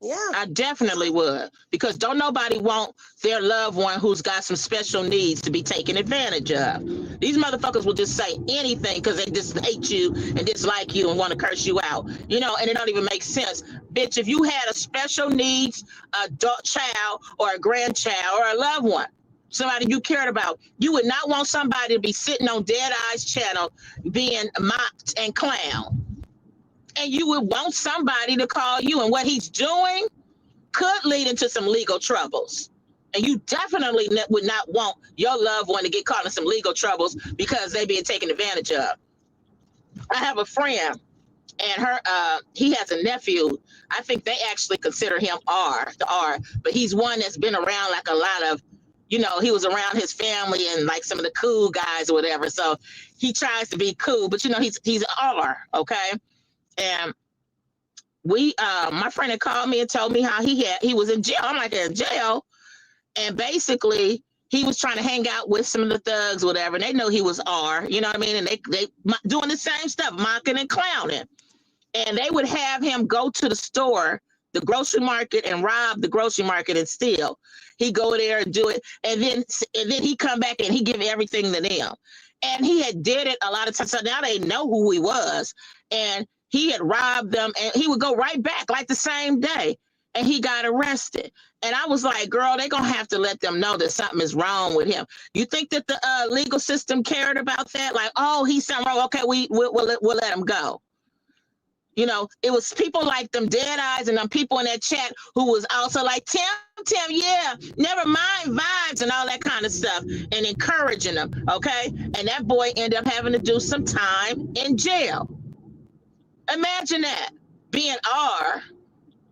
Yeah. I definitely would, because don't nobody want their loved one who's got some special needs to be taken advantage of. These motherfuckers will just say anything because they just hate you and dislike you and want to curse you out, and it don't even make sense. Bitch, if you had a special needs adult child or a grandchild or a loved one, somebody you cared about, you would not want somebody to be sitting on Deadeye's channel being mocked and clowned. And you would want somebody to call you, and what he's doing could lead into some legal troubles. And you definitely would not want your loved one to get caught in some legal troubles because they being taken advantage of. I have a friend, and he has a nephew. I think they actually consider him the R, but he's one that's been around like a lot of, he was around his family and like some of the cool guys or whatever. So he tries to be cool, but he's R, okay? And my friend had called me and told me how he was in jail. I'm like, in jail? And basically he was trying to hang out with some of the thugs, whatever, and they know he was R, you know what I mean? And they doing the same stuff, mocking and clowning. And they would have him go to the store, the grocery market, and rob the grocery market and steal. He go there and do it, and then he come back and he give everything to them. And he had did it a lot of times, so now they know who he was. And he had robbed them, and he would go right back like the same day, and he got arrested. And I was like, girl, they're going to have to let them know that something is wrong with him. You think that the legal system cared about that? Like, oh, he's something wrong. Okay, we'll let him go. It was people like them Dead Eyes and them people in that chat who was also like, Tim, yeah, never mind vibes and all that kind of stuff, and encouraging them, okay? And that boy ended up having to do some time in jail. Imagine that, being R,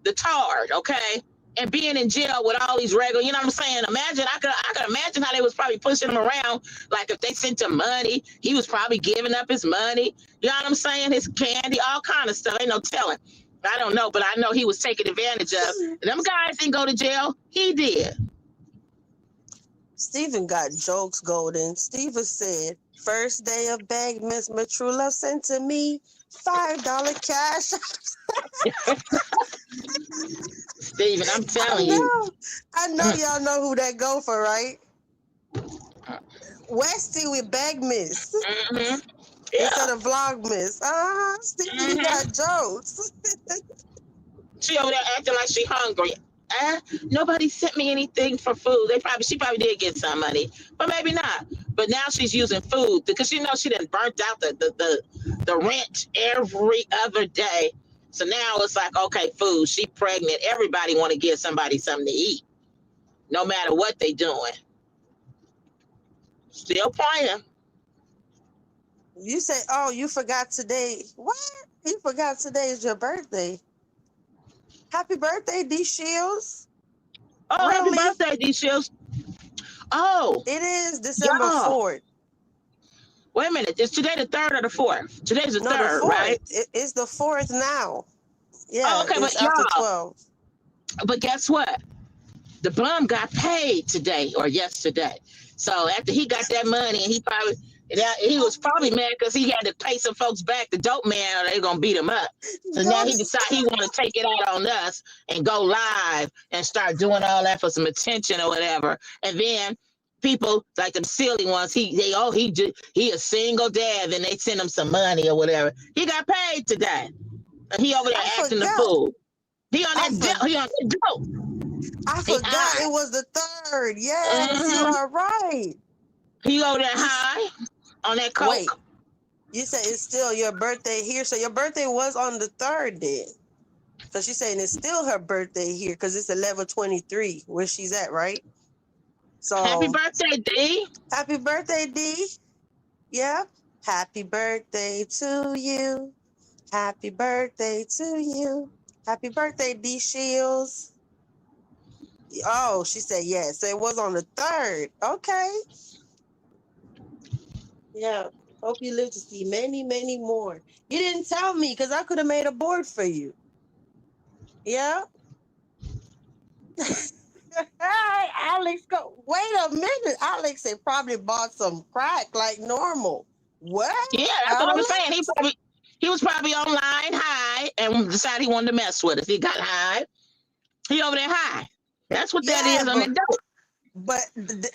the tard, okay? And being in jail with all these regular, you know what I'm saying? Imagine, I could imagine how they was probably pushing him around. Like if they sent him money, he was probably giving up his money. You know what I'm saying? His candy, all kind of stuff. Ain't no telling. I don't know, but I know he was taken advantage of. And them guys didn't go to jail. He did. Stephen got jokes golden. Stephen said, first day of bag, Miss my true love sent to me. $5 cash. Steven, I'm I telling you. know. I know y'all know who that go for, right? Westie with Bag Miss Mm-hmm. Yeah. instead of Vlog Miss. Stevie, you Mm-hmm. got jokes. She over there acting like she hungry. Nobody sent me anything for food. She probably did get some money, but maybe not. But now she's using food because she knows she done burnt out the rent every other day. So now it's like, okay, food. She pregnant. Everybody want to give somebody something to eat, no matter what they doing. Still playing. You say, oh, you forgot today. What? You forgot today is your birthday. Happy birthday, D Shields. Oh, happy Really? birthday, D Shields. Oh, It is December y'all. 4th. Wait a minute. Is today the 3rd or the 4th? Today's the No, the 3rd, 4th. right? It's the 4th now. Oh, Yeah, okay, it's but after y'all. 12. But guess what? The bum got paid today or yesterday. So after he got that money, and he was probably mad because he had to pay some folks back, the dope man, or they gonna beat him up. So now he Don't decided he want to take it out on us and go live and start doing all that for some attention or whatever. And then people like them silly ones, he a single dad, then they send him some money or whatever. He got paid today, and he over there I acting the forgot. fool. He on I that for, he on that dope. I He forgot high. it was the 3rd. Yes, you Mm-hmm. are right. He over there You high on that wait. coke. You said it's still your birthday here, so your birthday was on the 3rd then. So she's saying it's still her birthday here because it's 11/23 where she's at, right? Happy So birthday, D. happy birthday, D. Yeah. Happy birthday to you. Happy birthday to you. Happy birthday, D Shields. Oh, she said yes. So it was on the 3rd. Okay. Yeah. Hope you live to see many, many more. You didn't tell me because I could have made a board for you. Yeah. Hey, Alex, go. Wait a minute. Alex had probably bought some crack like normal. What? Yeah, that's what I'm saying. Alex? He was probably online high and decided he wanted to mess with us. He got high. He over there high. That's what that Yeah, is on the dope.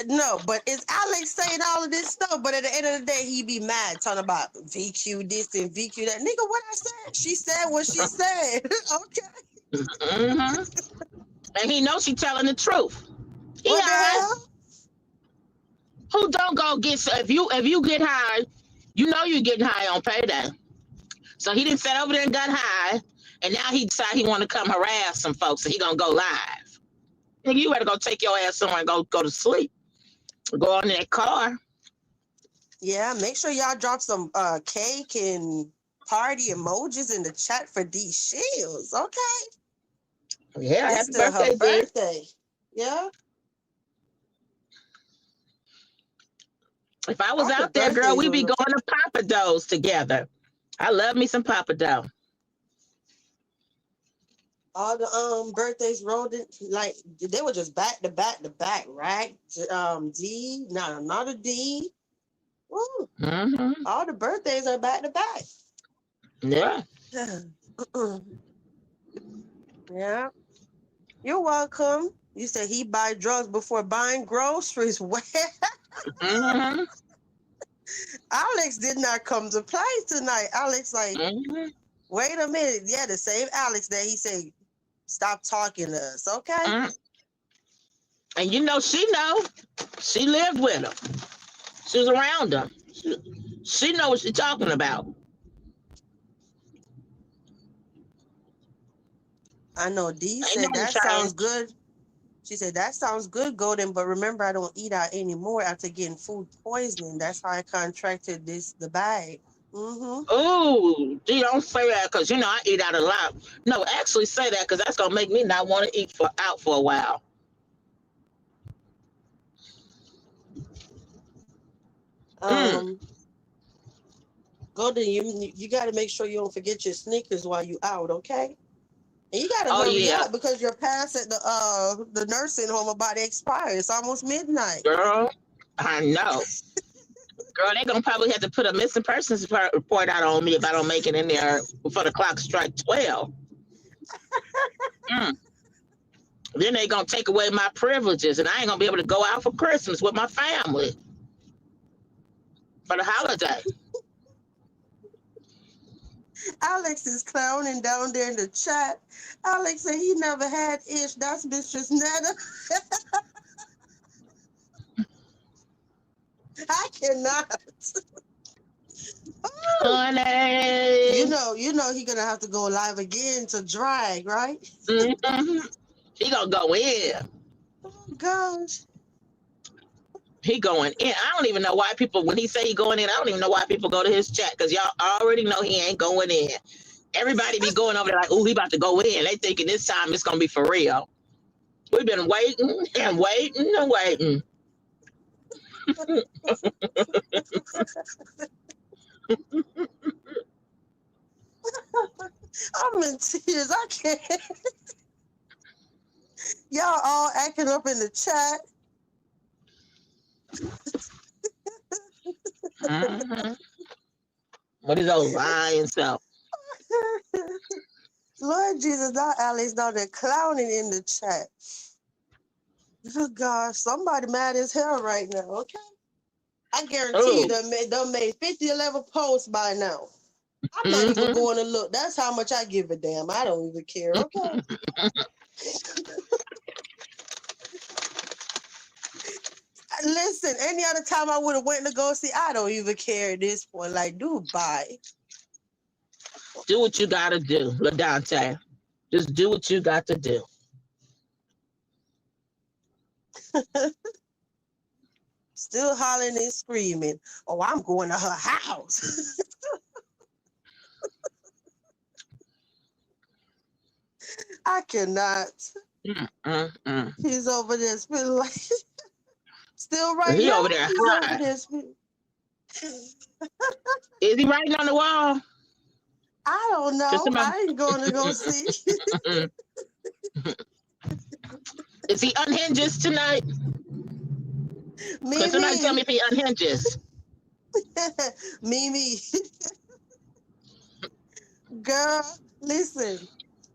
no, but is Alex saying all of this stuff? But at the end of the day, he be mad talking about VQ this and VQ that. Nigga, what I said? She said what she said. Okay. Mm-hmm. And he knows she telling the truth. He What the high. hell? Who don't go get if you get high, you know you're getting high on payday. So he didn't sit over there and got high, and now he decided he want to come harass some folks, and he gonna go live. Nigga, you better go take your ass somewhere and go to sleep. Go on in that car. Yeah, make sure y'all drop some cake and party emojis in the chat for D Shields. Okay. Yeah, It's happy still her birthday, D. birthday. Yeah. If I was All the out there, girl, birthdays we'd be was going to Papa Do's together. I love me some Papa Dough. all the birthdays rolled in like they were just back to back to back, right? D, not another D. Woo. Mm-hmm. All the birthdays are back to back. Yeah. Yeah. You're welcome. You said he buy drugs before buying groceries. Well, Mm-hmm. Alex did not come to play tonight. Alex like, Mm-hmm. wait a minute. Yeah, the same Alex that he said, stop talking to us, okay? Mm-hmm. And you know, she lived with him. She was around him. She knows what she's talking about. I know D Ain't said nothing that sounds changed. good. She said that sounds good, Golden, but remember I don't eat out anymore after getting food poisoning. That's how I contracted the bag. Mm-hmm. Ooh, gee, don't say that because you know I eat out a lot. No, actually say that because that's gonna make me not want to eat out for a while. Mm. Golden, you got to make sure you don't forget your sneakers while you out, okay? And you got to Oh hurry yeah, up because your pass at the nursing home about to expire. It's almost midnight. girl, I know. Girl, they're gonna probably have to put a missing persons report out on me if I don't make it in there before the clock strike 12. Mm. Then they gonna take away my privileges, and I ain't gonna be able to go out for Christmas with my family for the holiday. Alex is clowning down there in the chat. Alex said he never had ish. That's Mistress Netta. I cannot. Honey. You know he gonna have to go live again to drag, right? Mm-hmm. He gonna go in. Oh gosh. He going in. I don't even know why people, when he say he going in, I don't even know why people go to his chat, because y'all already know he ain't going in. Everybody be going over there like, oh, he about to go in. They thinking this time it's gonna be for real. We've been waiting and waiting and waiting. I'm in tears. I can't. Y'all all acting up in the chat. Mm-hmm. What is those lying self? Lord Jesus, now Alex down there clowning in the chat. Oh gosh, somebody mad as hell right now, okay? I guarantee you done made 50 11 posts by now. I'm not even going to look. That's how much I give a damn. I don't even care, okay? Listen, any other time I would have went to go see, I don't even care at this point. Like, dude, bye. Do what you gotta do, LaDante. Just do what you got to do. Still hollering and screaming. Oh, I'm going to her house. I cannot. He's over there spilling like still right he now. over there He's high. over there spilling. Is he writing on the wall? I don't know. I ain't going to go see. Is he unhinges tonight? Because somebody tell me if he unhinges. Mimi. Girl, listen.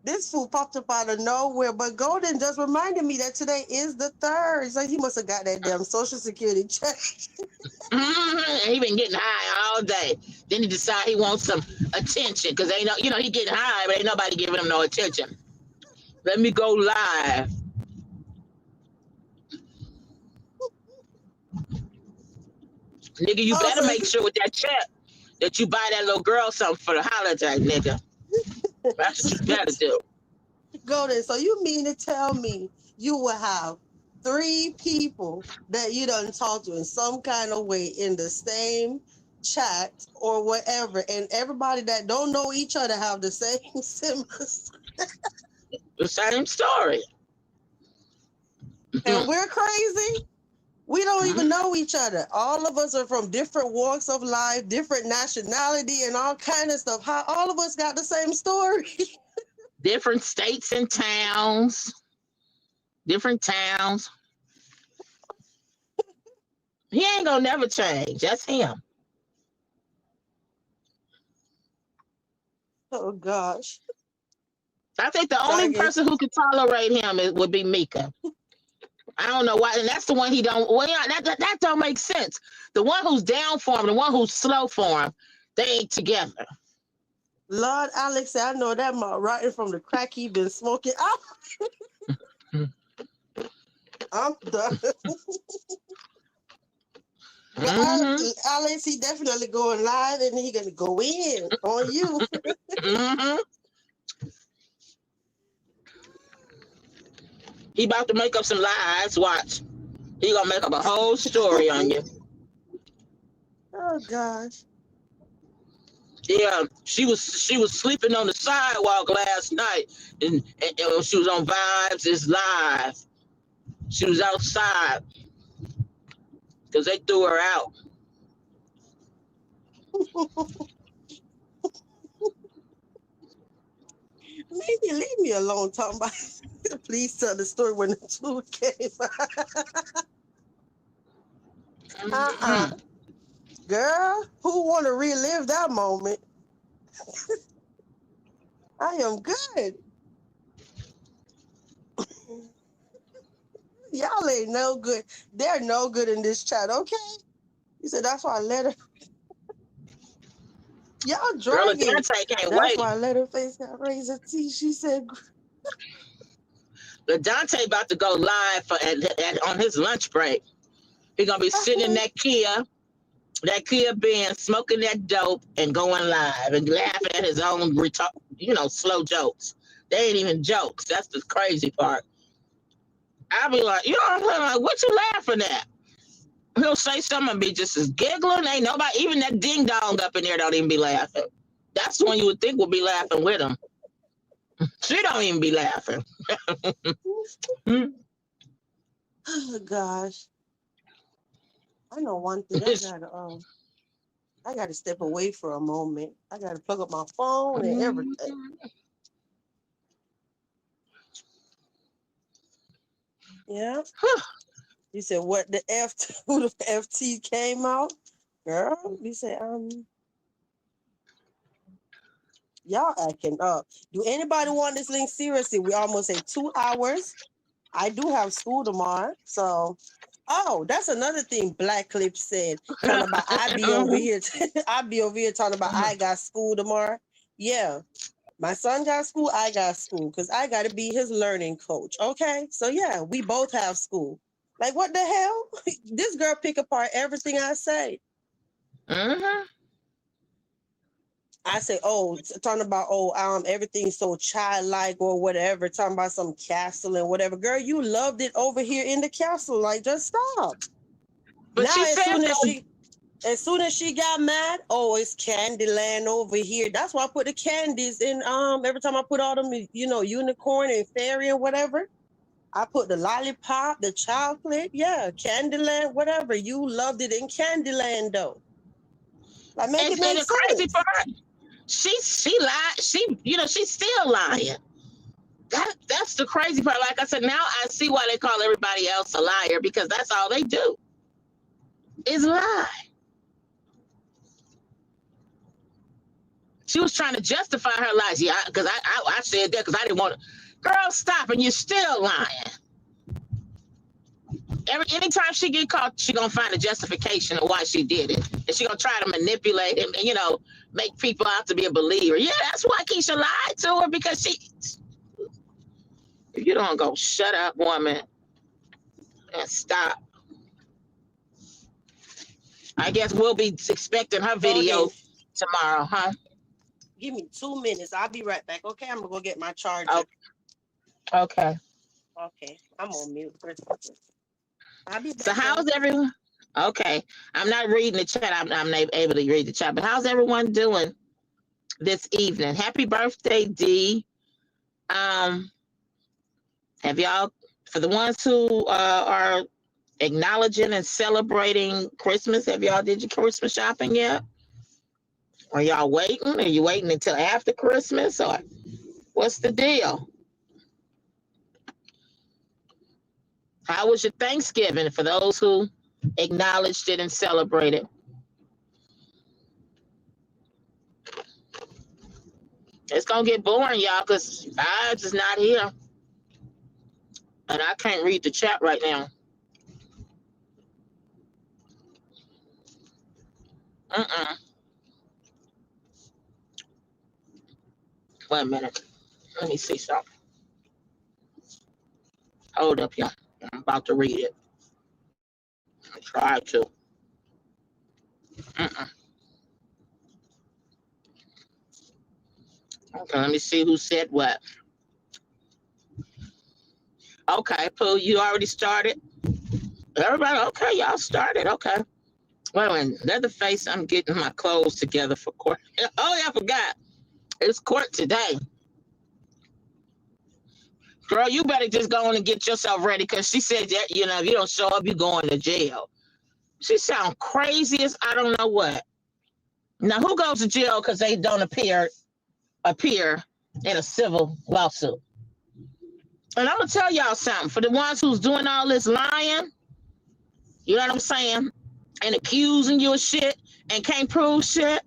This fool popped up out of nowhere, but Golden just reminded me that today is the 3rd. So he must have got that damn Social Security check. He been getting high all day. Then he decide he wants some attention because ain't no, he getting high, but ain't nobody giving him no attention. Let me go live. Nigga, you better make sure with that check that you buy that little girl something for the holiday, nigga. That's what you better do. Golden, so you mean to tell me you will have 3 people that you done talk to in some kind of way in the same chat or whatever, and everybody that don't know each other have the same symbols? The same story. And we're crazy? We don't even know each other. All of us are from different walks of life, different nationality, and all kind of stuff. How all of us got the same story? Different states and towns. Different towns. He ain't gonna never change. That's him. Oh gosh. I think the only person who could tolerate him would be Mika. I don't know why, and that's the one he don't. Well, yeah, that don't make sense. The one who's down for him, the one who's slow for him, they ain't together. Lord Alex, I know that right from the crack he been smoking. I'm done. Alex, he definitely going live, and he gonna go in on you. He about to make up some lies. Watch. He gonna make up a whole story on you. Oh gosh. Yeah, she was sleeping on the sidewalk last night, and she was on Vibes. It's live. She was outside because they threw her out. Maybe leave me alone talking about. Please tell the story when the truth came. Girl, who want to relive that moment? I am good. Y'all ain't no good. They're no good in this chat, okay? He said, that's why I let her. Y'all Girl, dragging. Dante can't That's wait. why I let her face got raised her teeth. She said, Dante about to go live on his lunch break. He's gonna be sitting in that Kia Benz, smoking that dope and going live and laughing at his own slow jokes. They ain't even jokes. That's the crazy part. I'll be like, you know what I'm saying? Like, what you laughing at? He'll say something and be just as giggling. Ain't nobody, even that ding dong up in there don't even be laughing. That's the one you would think would be laughing with him. She don't even be laughing. oh gosh. I know one thing. I gotta step away for a moment. I gotta plug up my phone and everything. Yeah. You said what the who the FT came out? Girl, you said y'all acting up. Do anybody want this link seriously? We almost at 2 hours. I do have school tomorrow, so that's another thing Black Clip said. Talking about I be over here. I be over here talking about I got school tomorrow. Yeah. My son got school, I got school, because I got to be his learning coach. Okay? So, yeah, we both have school. Like, what the hell? This girl pick apart everything I say. Mm-hmm. I say, talking about, everything's so childlike or whatever, talking about some castle and whatever. Girl, you loved it over here in the castle. Like, just stop. But now, she as soon as she got mad, it's Candyland over here. That's why I put the candies in. Every time I put all them, unicorn and fairy and whatever, I put the lollipop, the chocolate, Candyland, whatever. You loved it in Candyland though. Like make and it make the crazy sense. part, she lied. She's still lying. That's the crazy part. Like I said, now I see why they call everybody else a liar, because that's all they do is lie. She was trying to justify her lies. Yeah, because I said that because I didn't want to. Girl, stop, and you're still lying. Anytime she get caught, she gonna find a justification of why she did it, and she gonna try to manipulate and make people out to be a believer. Yeah, that's why Keisha lied to her, because she. If you don't go, shut up, woman, and stop. I guess we'll be expecting her video tomorrow, huh? Give me 2 minutes. I'll be right back. Okay, I'm gonna go get my charger. Oh, okay. Okay, I'm on mute. I'll be back. So how's everyone? Okay, I'm not reading the chat. I'm not able to read the chat. But how's everyone doing this evening? Happy birthday, D. Have y'all, for the ones who are acknowledging and celebrating Christmas, have y'all did your Christmas shopping yet? Are y'all waiting? Are you waiting until after Christmas, or what's the deal? How was your Thanksgiving for those who acknowledged it and celebrated? It's gonna get boring, y'all, because Vibes is not here, and I can't read the chat right now. Wait a minute. Let me see something. Hold up, y'all. I'm about to read it. I tried to. Okay, let me see who said what. Okay, Pooh, you already started? Everybody, okay, y'all started. Okay. Wait a minute. Leatherface, I'm getting my clothes together for court. Oh, yeah, I forgot. It's court today. Girl, you better just go on and get yourself ready, because she said that, if you don't show up, you're going to jail. She sound crazy as I don't know what. Now, who goes to jail because they don't appear in a civil lawsuit? And I'm going to tell y'all something. For the ones who's doing all this lying, you know what I'm saying, and accusing you of shit and can't prove shit,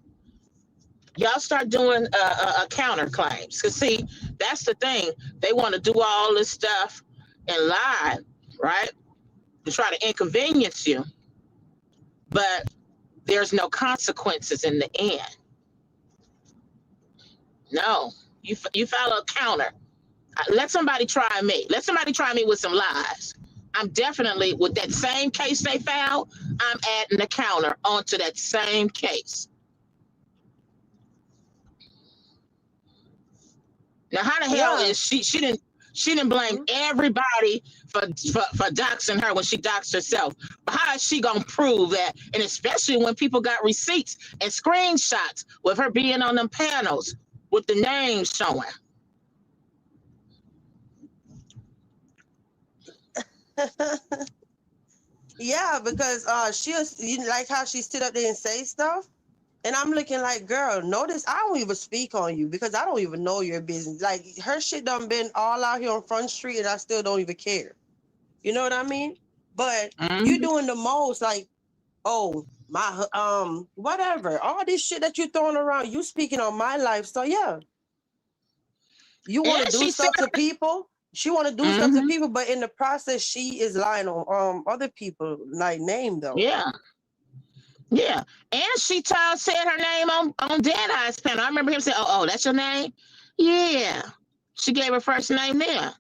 y'all start doing a counterclaims. Because see, that's the thing. They want to do all this stuff and lie, right? To try to inconvenience you. But there's no consequences in the end. No. You file a counter. Let somebody try me. Let somebody try me with some lies. I'm definitely, with that same case they filed, I'm adding a counter onto that same case. Now, how the hell Yeah. is she didn't blame everybody for doxing her when she doxed herself. But how is she gonna prove that? And especially when people got receipts and screenshots with her being on them panels with the names showing. Yeah, because she was, you like how she stood up there and say stuff. And I'm looking like, girl, notice I don't even speak on you because I don't even know your business. Like, her shit done been all out here on Front Street and I still don't even care. You know what I mean? But you Mm-hmm. doing the most, like, oh, my, whatever. All this shit that you throwing around, you speaking on my life. So, yeah, you want to And do she said, stuff to people. She want to do stuff to mm-hmm, people, but in the process, she is lying on other people, like, name them. yeah, yeah. And she said her name on Dead Eyes panel. I remember him saying, oh, that's your name? Yeah. She gave her first name there.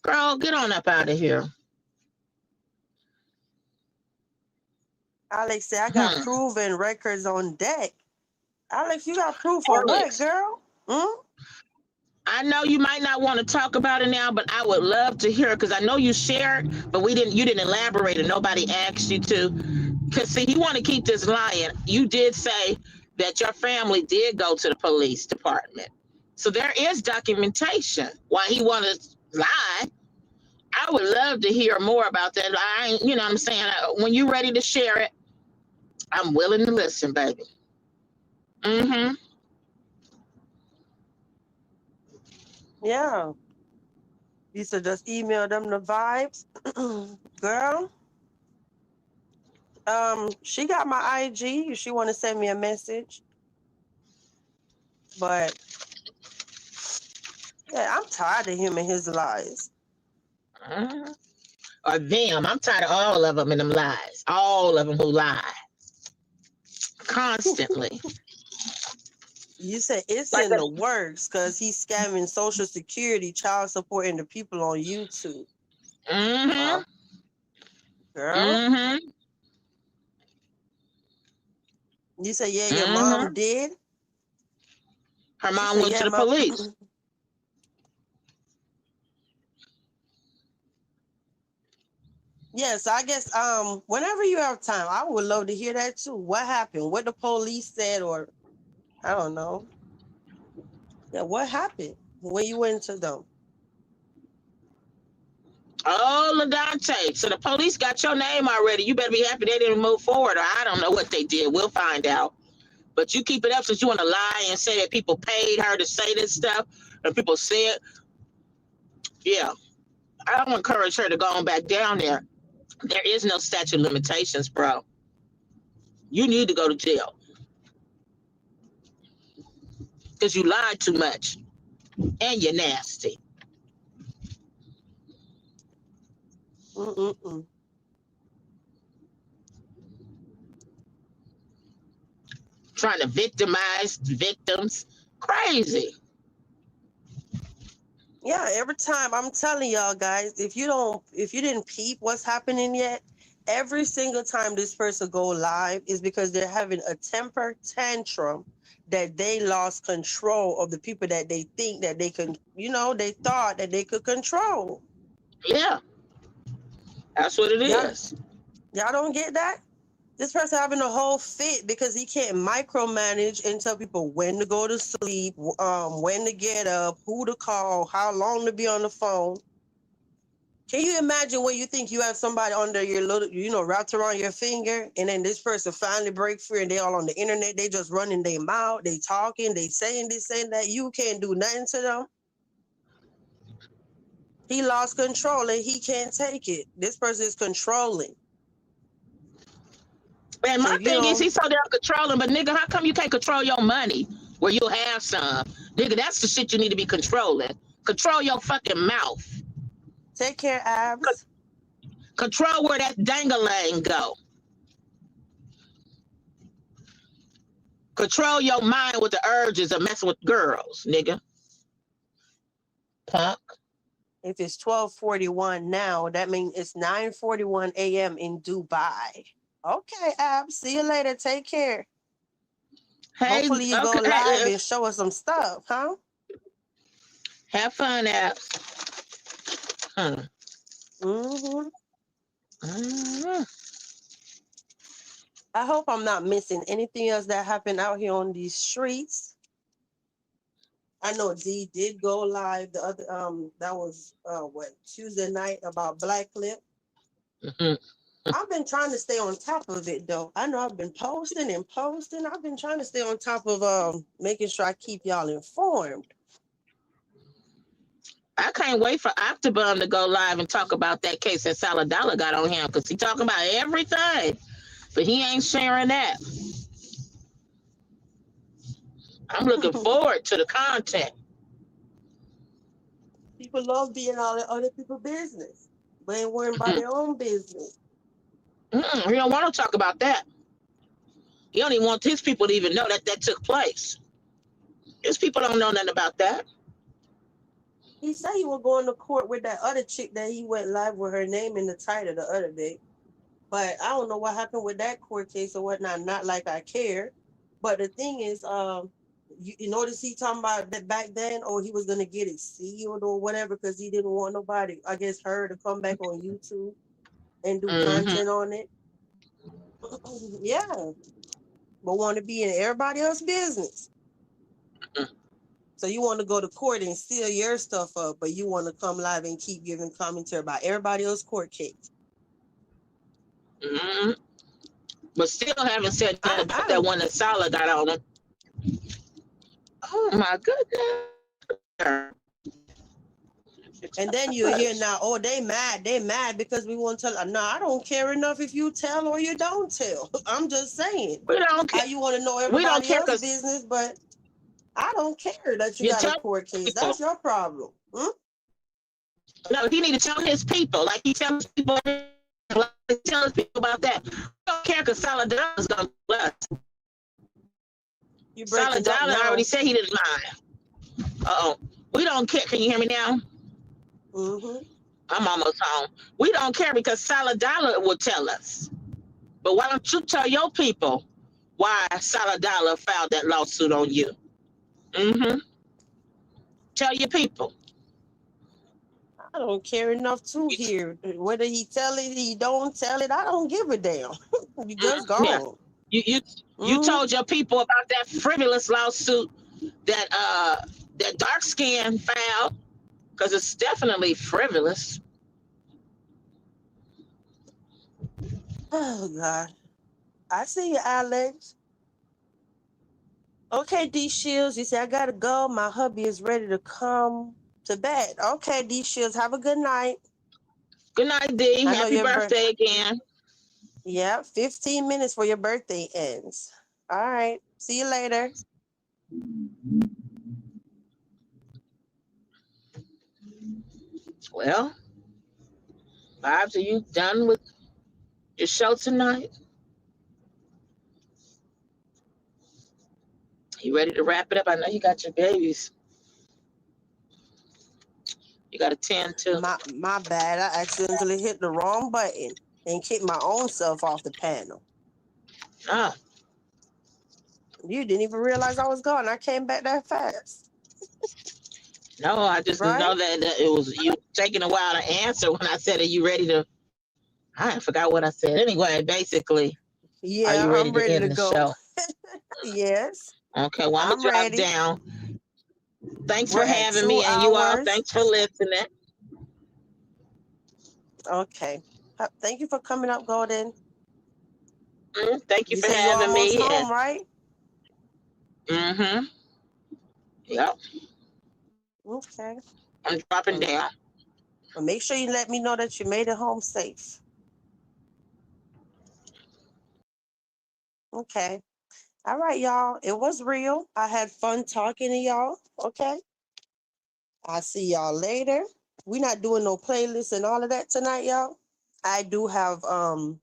Girl, get on up out of here. Alex said, I got Hmm. proven records on deck. Alex, you got proof for what, Alex, girl? Hmm? I know you might not want to talk about it now, but I would love to hear it because I know you shared, but you didn't elaborate and nobody asked you to. Because see, you want to keep this lying. You did say that your family did go to the police department. So there is documentation why he wanted to lie. I would love to hear more about that. You know what I'm saying? When you're ready to share it, I'm willing to listen, baby. Mm-hmm. Yeah. You said just email them the vibes. Girl, she got my IG if she want to send me a message. But yeah, I'm tired of him and his lies. Uh-huh. Or them. I'm tired of all of them and them lies. All of them who lie constantly. You said it's Like in the works because he's scamming Social Security, child support, and the people on YouTube. mm-hmm. Girl, Mm-hmm. you said, yeah, your mom Mm-hmm. did. Her She mom said, went to yeah, the my. police. Yes, I guess whenever you have time, I would love to hear that too. What happened? What the police said, or I don't know. Yeah, what happened when you went to them? Oh, LaDante. So the police got your name already. You better be happy they didn't move forward, or I don't know what they did. We'll find out. But you keep it up since you want to lie and say that people paid her to say this stuff, and people said, yeah, I don't encourage her to go on back down there. There is no statute of limitations, bro. You need to go to jail because you lied too much and you're nasty. Mm-mm-mm. Trying to victimize victims. Crazy. Yeah, every time I'm telling y'all guys, if you didn't peep what's happening yet, every single time this person go live is because they're having a temper tantrum that they lost control of the people that they think that they can, they thought that they could control. Yeah, that's what it Y'all, is. y'all don't get that? This person having a whole fit because he can't micromanage and tell people when to go to sleep, when to get up, who to call, how long to be on the phone. Can you imagine when you think you have somebody under your little, wrapped around your finger, and then this person finally break free and they all on the internet, they just running their mouth, they talking, they saying this, saying that, you can't do nothing to them. He lost control and he can't take it. This person is controlling. And So my if you thing is, don't he's so damn controlling, but nigga, how come you can't control your money where you'll have some? Nigga, that's the shit you need to be controlling. Control your fucking mouth. take care, Abs. Control where that dangling go. Control your mind with the urges of messing with girls, nigga. Punk. If it's 12:41 now, that means it's 9:41 a.m. in Dubai. Okay, Abs. See you later. Take care. Hey, Hopefully you go live okay. and show us some stuff, huh? Have fun, apps. Huh. Mm-hmm. Mm-hmm. I hope I'm not missing anything else that happened out here on these streets. I know D did go live the other that was Tuesday night about Black Clip. Mm-hmm. I've been trying to stay on top of it though. I know I've been posting and posting. I've been trying to stay on top of making sure I keep y'all informed. I can't wait for Octobum to go live and talk about that case that Saladala got on him, because he talking about everything, but he ain't sharing that. I'm looking forward to the content. People love being all in other people's business, but ain't worrying about Mm-mm. their own business. He don't want to talk about that. He don't even want his people to even know that that took place. His people don't know nothing about that. He said he was going to court with that other chick that he went live with her name in the title the other day. But I don't know what happened with that court case or whatnot. Not like I care. But the thing is, you notice he talking about that back then, or he was gonna get it sealed or whatever because he didn't want nobody, I guess, her to come back on YouTube and do Mm-hmm. content on it. Yeah, but want to be in everybody else's business. So you want to go to court and seal your stuff up, but you want to come live and keep giving commentary about everybody else's court case. Mm-hmm. But still haven't said nothing about I that don't. one that Salah got on him. Oh my goodness. And then you hear now, oh, they mad because we won't tell. No, I don't care enough if you tell or you don't tell. I'm just saying. We don't care. How you want to know We don't everybody care else's because business, but I don't care that you you got a tell court case. people. That's your problem. Hmm? No, he need to tell his people, like he tells people, like he tells people about that. We don't care because Saladin is going to bless. You breaking up Saladin already now. said he didn't mind. Uh-oh. We don't care. Can you hear me now? Mm-hmm. I'm almost home. We don't care because Saladin will tell us. But why don't you tell your people why Saladin filed that lawsuit on you? Mm-hmm. Tell your people. I don't care enough to You hear whether he tell it, he don't tell it. I don't give a damn. You just yeah. gone. You Mm-hmm. told your people about that frivolous lawsuit that that dark skin filed, because it's definitely frivolous. Oh God. I see you, Alex. Okay, D Shields. You say I gotta go. My hubby is ready to come to bed. Okay, D Shields. Have a good night. Good night, D. I know Happy your birthday again. Yeah, 15 minutes for your birthday ends. All right. See you later. Well, Bobs, are you done with your show tonight? You ready to wrap it up? I know you got your babies. You got to tend to. My bad. I accidentally hit the wrong button and kicked my own self off the panel. Ah, You didn't even realize I was gone. I came back that fast. no, I just Right? know that it was you taking a while to answer when I said, "Are you ready to?" I forgot what I said. Anyway, basically, are Yeah, you ready I'm to ready to end the go. show? Yes, Okay, well, I'm going I'm to drop ready. down. Thanks We're for at having 2 me, and you all, hours. thanks for listening. Okay. Thank you for coming up, Golden. Thank you You for say you're having almost me. And home, right? yep, Okay. I'm dropping Well, down. make sure you let me know that you made it home safe. Okay. All right, y'all. It was real. I had fun talking to y'all. Okay. I'll see y'all later. We're not doing no playlists and all of that tonight, y'all. I do have an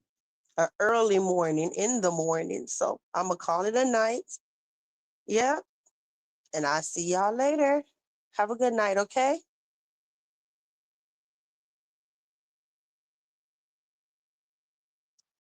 early morning in the morning, so I'm gonna call it a night. Yeah. And I'll see y'all later. Have a good night, okay?